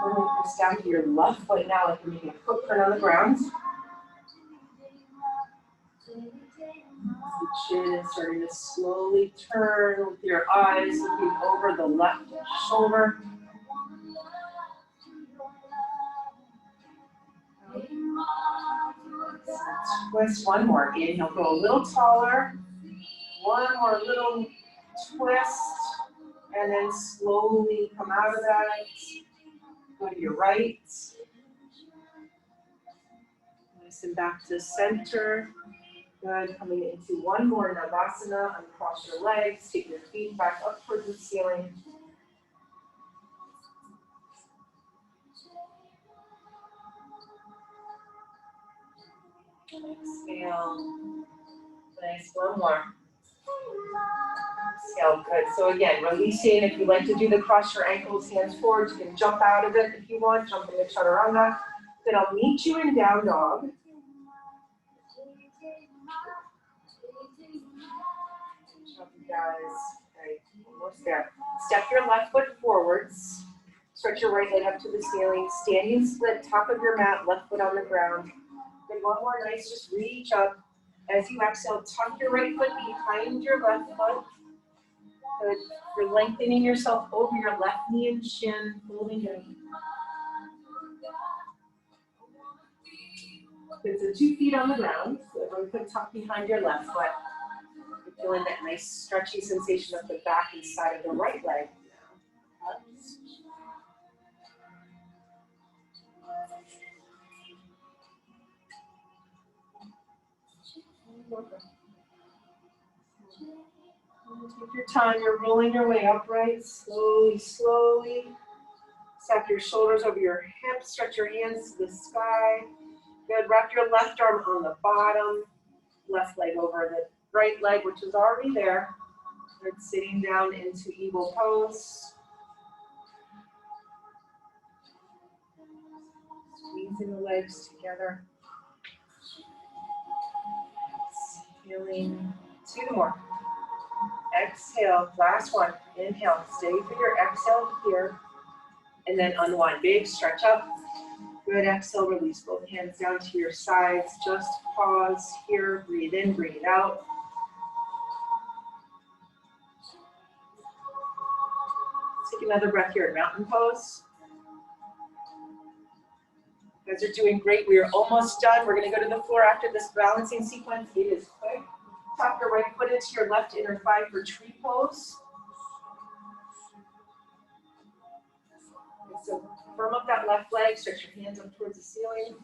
Really press down to your left foot now, like you're making a footprint on the ground. The chin is starting to slowly turn with your eyes looking over the left shoulder. Twist, one more. Inhale, go a little taller. One more little twist. And then slowly come out of that. Go to your right. Nice and back to center. Good. Coming into one more Navasana. Uncross your legs. Take your feet back up towards the ceiling. Exhale. Nice. One more. Exhale. Good. So again, releasing. If you like to do the cross your ankles, hands forward, you can jump out of it if you want. Jump into chaturanga. Then I'll meet you in down dog. Guys, okay, almost there. Step your left foot forwards. Stretch your right leg up to the ceiling. Standing split, top of your mat, left foot on the ground. Then one more, nice, just reach up. As you exhale, tuck your right foot behind your left foot. Good. You're lengthening yourself over your left knee and shin, folding in. Good, so 2 feet on the ground. So one foot tucked behind your left foot. Feeling that nice stretchy sensation of the back and side of the right leg. Take your time, you're rolling your way upright, slowly, slowly. Stack your shoulders over your hips, stretch your hands to the sky. Good, wrap your left arm on the bottom, left leg over the right leg, which is already there. Good, sitting down into eagle pose. Squeezing the legs together. Exhaling, 2 more. Exhale, last one. Inhale, stay for your exhale here. And then unwind, big stretch up. Good, exhale, release both hands down to your sides. Just pause here, breathe in, breathe out. Take another breath here in mountain pose. You guys are doing great. We are almost done. We're going to go to the floor after this balancing sequence. It is quick. Tap your right foot into your left inner thigh for tree pose. Firm up that left leg, stretch your hands up towards the ceiling.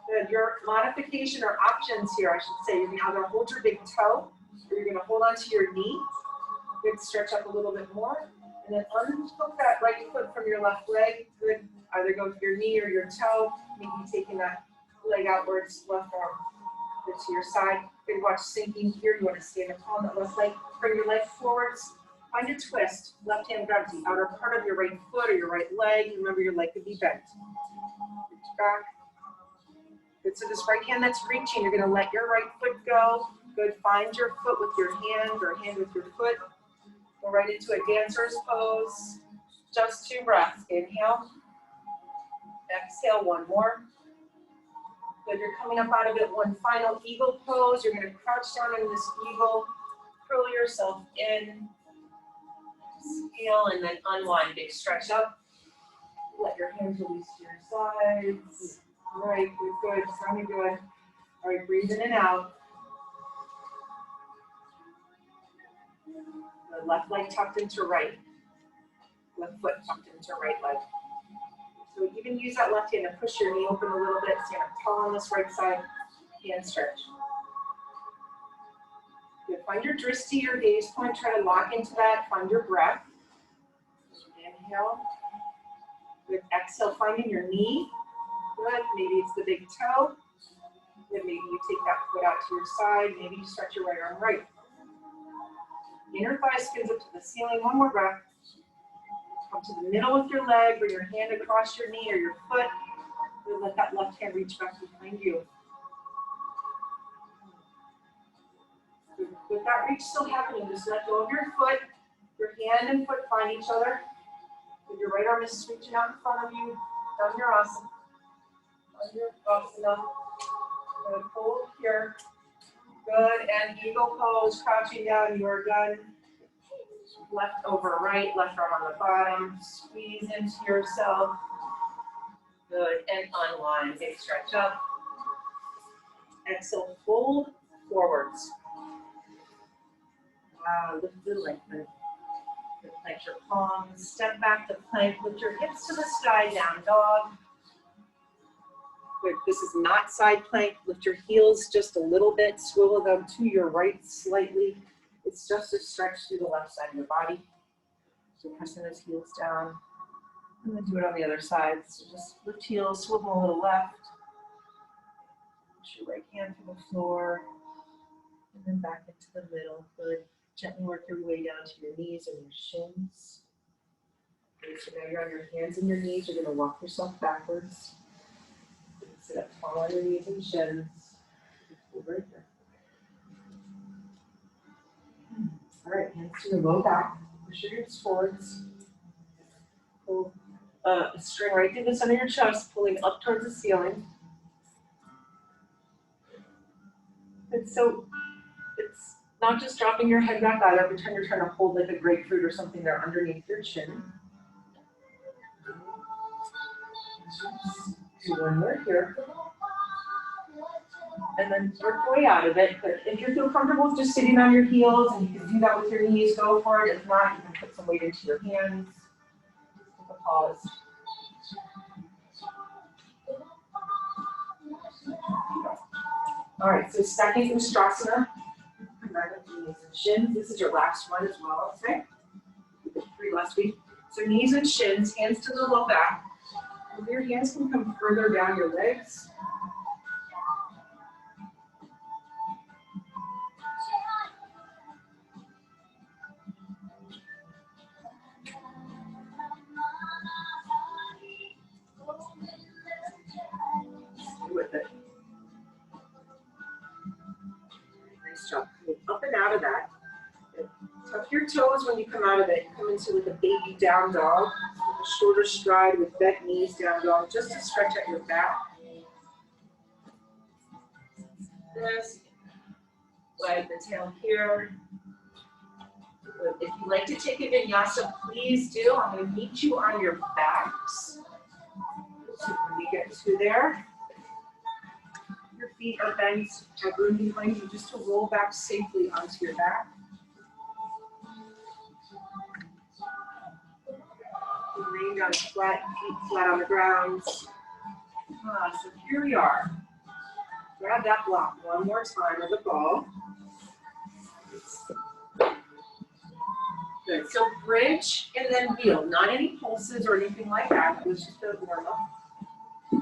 Good. Your modification or options here, I should say, you're going to either hold your big toe or you're going to hold onto your knee. Good. Stretch up a little bit more. And then unhook that right foot from your left leg. Good. Either go with your knee or your toe. Maybe taking that leg outwards, left arm. Good to your side. Good. Watch sinking here. You want to stand up on that left leg. Bring your leg forwards. Find a twist. Left hand grabs the outer part of your right foot or your right leg. Remember, your leg could be bent. Reach back. Good. So this right hand that's reaching, you're going to let your right foot go. Good. Find your foot with your hand or hand with your foot. Go right into a dancer's pose. Just 2 breaths. Inhale. Exhale. 1 more. Good. You're coming up out of it. One final eagle pose. You're going to crouch down in this eagle. Curl yourself in. Exhale and then unwind. Big stretch up. Let your hands release to your sides. All right, good. Sounding good. All right, breathe in and out. The left leg tucked into right. Left foot tucked into right leg. So even use that left hand to push your knee open a little bit. Stand up tall on this right side. Hand stretch. Good. Find your drishti, your gaze point. Try to lock into that. Find your breath. Inhale. Good. Exhale. Finding your knee. Good. Maybe it's the big toe. Good. Maybe you take that foot out to your side. Maybe you stretch your right arm right. Inner thigh spins up to the ceiling. 1 more breath. Come to the middle with your leg. Bring your hand across your knee or your foot. Good. Let that left hand reach back behind you. Good. With that reach still happening, just let go of your foot. Your hand and foot find each other. Good. Your right arm is reaching out in front of you. Dhanurasana. Dhanurasana. Good. Hold here. Good. And eagle pose. Crouching down. You are done. Left over right. Left arm on the bottom. Squeeze into yourself. Good. And unwind. Big stretch up. Exhale. Fold forwards. Wow. Lift the lengthen. Plank your palms. Step back to plank. Lift your hips to the sky. Down dog. Good. This is not side plank. Lift your heels just a little bit. Swivel them to your right slightly. It's just a stretch through the left side of your body. So pressing those heels down. And then do it on the other side. So just lift heels, swivel a little left. Push your right hand to the floor. And then back into the middle. Good. Gently work your way down to your knees and your shins. Okay, so now you're on your hands and your knees. You're going to walk yourself backwards. Sit up tall on your knees and shins. Right here. All right, hands to your low back. Push your hips forwards. Pull a string right through the center of your chest, pulling up towards the ceiling. And so it's not just dropping your head back either. Pretend you're trying to hold like a grapefruit or something there underneath your chin. Do 1 more here. And then work your way out of it. But if you feel comfortable with just sitting on your heels, and you can do that with your knees, go for it. If not, you can put some weight into your hands. Take a pause. All right, so second Ustrasana. Back up to knees and shins. This is your last one as well, okay? We did 3 last week. So knees and shins, hands to the low back. Your hands can come further down your legs. Stay with it. Nice job. Coming up and out of that. Tuck your toes when you come out of it. Come into like a baby down dog. A shorter stride with bent knees, down dog, just to stretch out your back. This, wag the tail here. Good. If you like to take a vinyasa, please do. I'm going to meet you on your backs. So when we get to there, your feet are bent, have room behind you just to roll back safely onto your back. coming down flat, feet flat on the ground. So here we are. Grab that block one more time with the ball. Good. So bridge and then wheel. Not any pulses or anything like that. It was just a warm-up.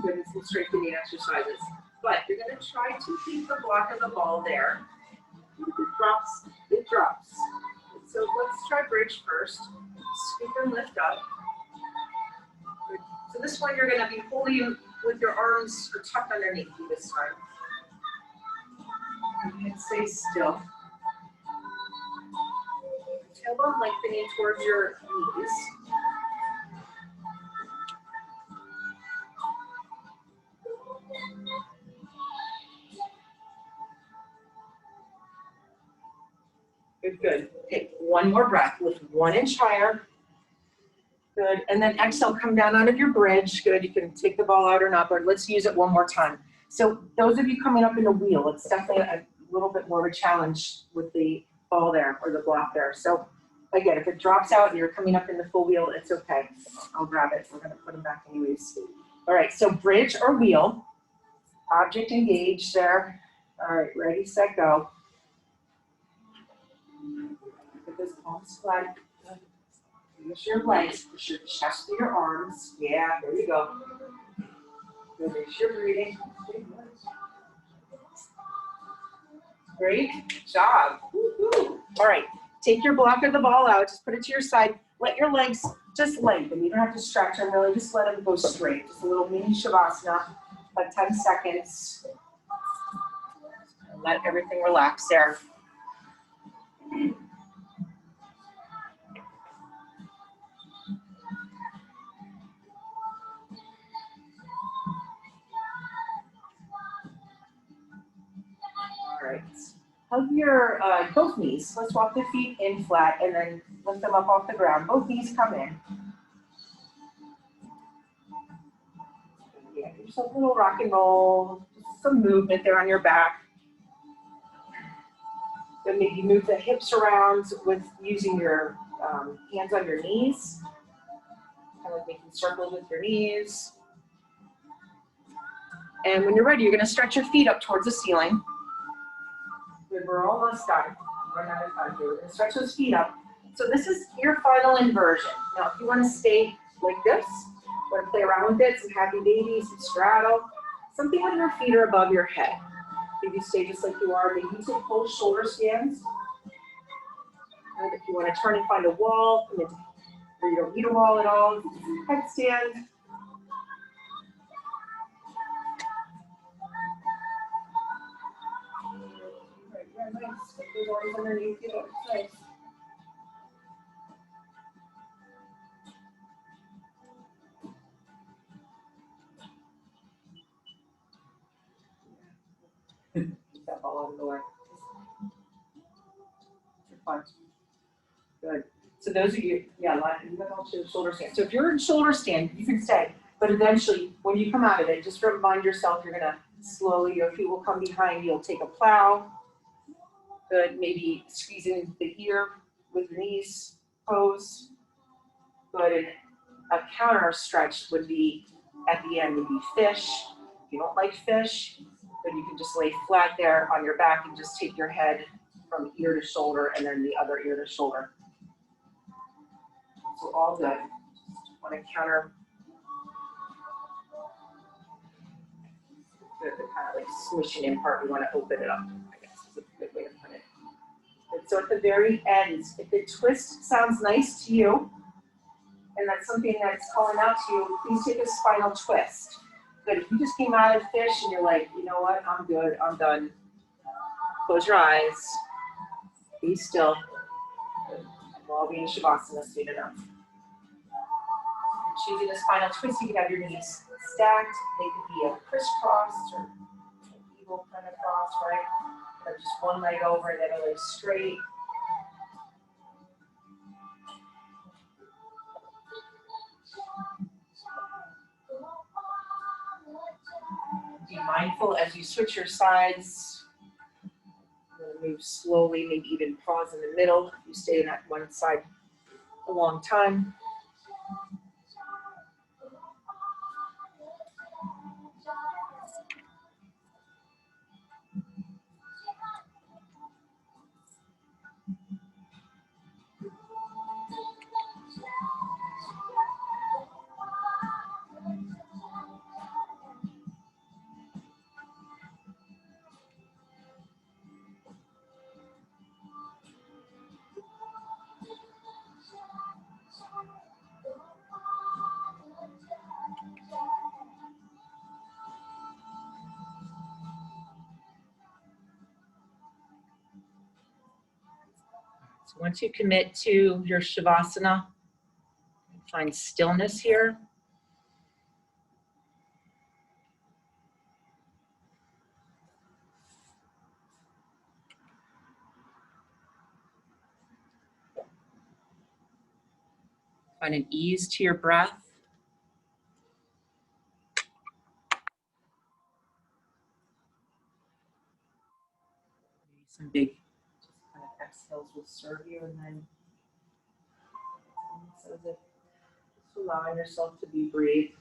Good, and some strengthening exercises. But you're going to try to keep the block of the ball there. If it drops, it drops. So let's try bridge first. Scoop and lift up. Good. So this one you're going to be holding with your arms tucked underneath you this time. And stay still. Tailbone lengthening towards your knees. Good, good. Take one more breath. Lift 1 inch higher. Good. And then exhale, come down out of your bridge. Good. You can take the ball out or not, but let's use it one more time. So those of you coming up in a wheel, it's definitely a little bit more of a challenge with the ball there or the block there. So again, if it drops out and you're coming up in the full wheel, it's okay. I'll grab it. We're going to put them back anyways. All right. So bridge or wheel. Object engaged there. All right. Ready, set, go. Put those palms flat. Use your legs, push your chest through your arms. Yeah, there you go. Good, make sure you're breathing. Great job. Woo-hoo. All right, take your block of the ball out, just put it to your side. Let your legs just lengthen. You don't have to stretch them really, just let them go straight. Just a little mini Shavasana, about 10 seconds. And let everything relax there. All right, hug your both knees. Let's walk the feet in flat and then lift them up off the ground. Both knees come in. Yeah, give yourself a little rock and roll, just some movement there on your back. Then maybe move the hips around with using your hands on your knees. Kind of like making circles with your knees. And when you're ready, you're going to stretch your feet up towards the ceiling. Good, we're almost done. We're running out of time here. We're going to stretch those feet up. So this is your final inversion. Now, if you want to stay like this, you want to play around with it, some happy baby, some straddle, something when your feet are above your head. Maybe stay just like you are. Maybe you take full shoulder stands. And if you want to turn and find a wall, or you don't need a wall at all, headstand. Nice. Put those arms underneath you. That's nice. Keep that ball out of the way. Fine. Good. So those of you, yeah, you have all shoulder stand. So if you're in shoulder stand, you can stay. But eventually, when you come out of it, just remind yourself you're gonna slowly, your feet will come behind you. You'll take a plow. Good. Maybe squeeze it into the ear with your knees. Pose. Good. And a counter stretch would be at the end would be fish. If you don't like fish, then you can just lay flat there on your back and just take your head from ear to shoulder and then the other ear to shoulder. So all good. Just want to counter the kind of like smishing in part. We want to open it up, I guess is a good way to put it. And so at the very end, if the twist sounds nice to you, and that's something that's calling out to you, please take a spinal twist. Good. If you just came out of fish and you're like, you know what, I'm good, I'm done. Close your eyes. Be still. We'll all be in Shavasana soon enough. Choosing a spinal twist, you can have your knees stacked. They could be a crisscross or an evil kind of cross, right? Or just one leg over and the other leg straight. Be mindful as you switch your sides. Move slowly, maybe even pause in the middle. You stay in that one side a long time. So once you commit to your Shavasana, find stillness here. Find an ease to your breath. Maybe some big just kind of exhales will serve you, and then so that just allowing yourself to be breathed.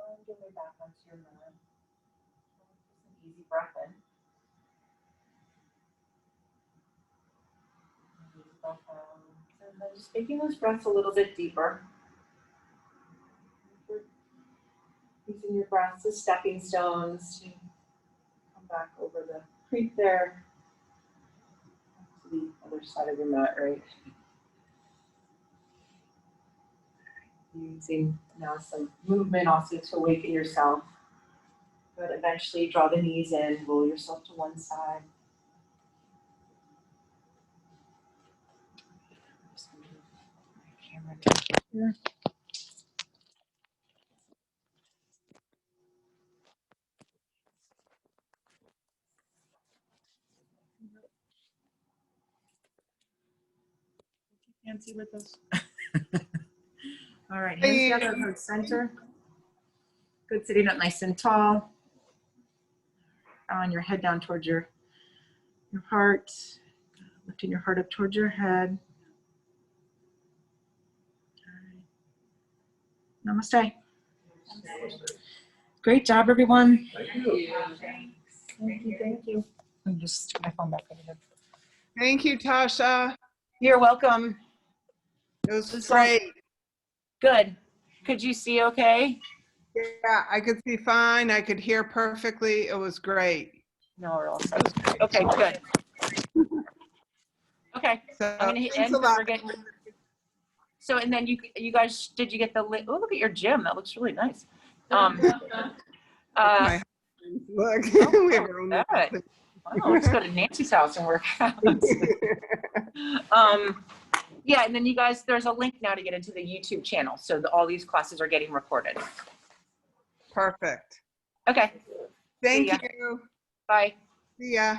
Find your way back onto your mat. Just an easy breath in. Easy breath out. And then just making those breaths a little bit deeper. Using your breaths as stepping stones to come back over the creek there to the other side of your mat, right? Using now some movement also to awaken yourself. But eventually draw the knees in, roll yourself to one side. Just gonna move my camera down here. Nancy with us? All right, hands together, heart center. Good, sitting up nice and tall. On your head down towards your heart. Lifting your heart up towards your head. All right. Namaste. Great job, everyone. Thank you. Thank you. Let me just stick my phone back over here. Thank you, Tasha. You're welcome. It was This is great. Good. Could you see okay? Yeah, I could see fine. I could hear perfectly. It was great. No, we're all set. Okay, good. Okay, So I'm gonna hit thanks end a because lot. we're getting. So, and then you guys, did you get the link? Oh, look at your gym. That looks really nice. My look, we have our own that. little- Oh, let's go to Nancy's house and work out. Yeah, and then you guys, there's a link now to get into the YouTube channel. So all these classes are getting recorded. Perfect. Okay, Thank ya. you. bye. See ya.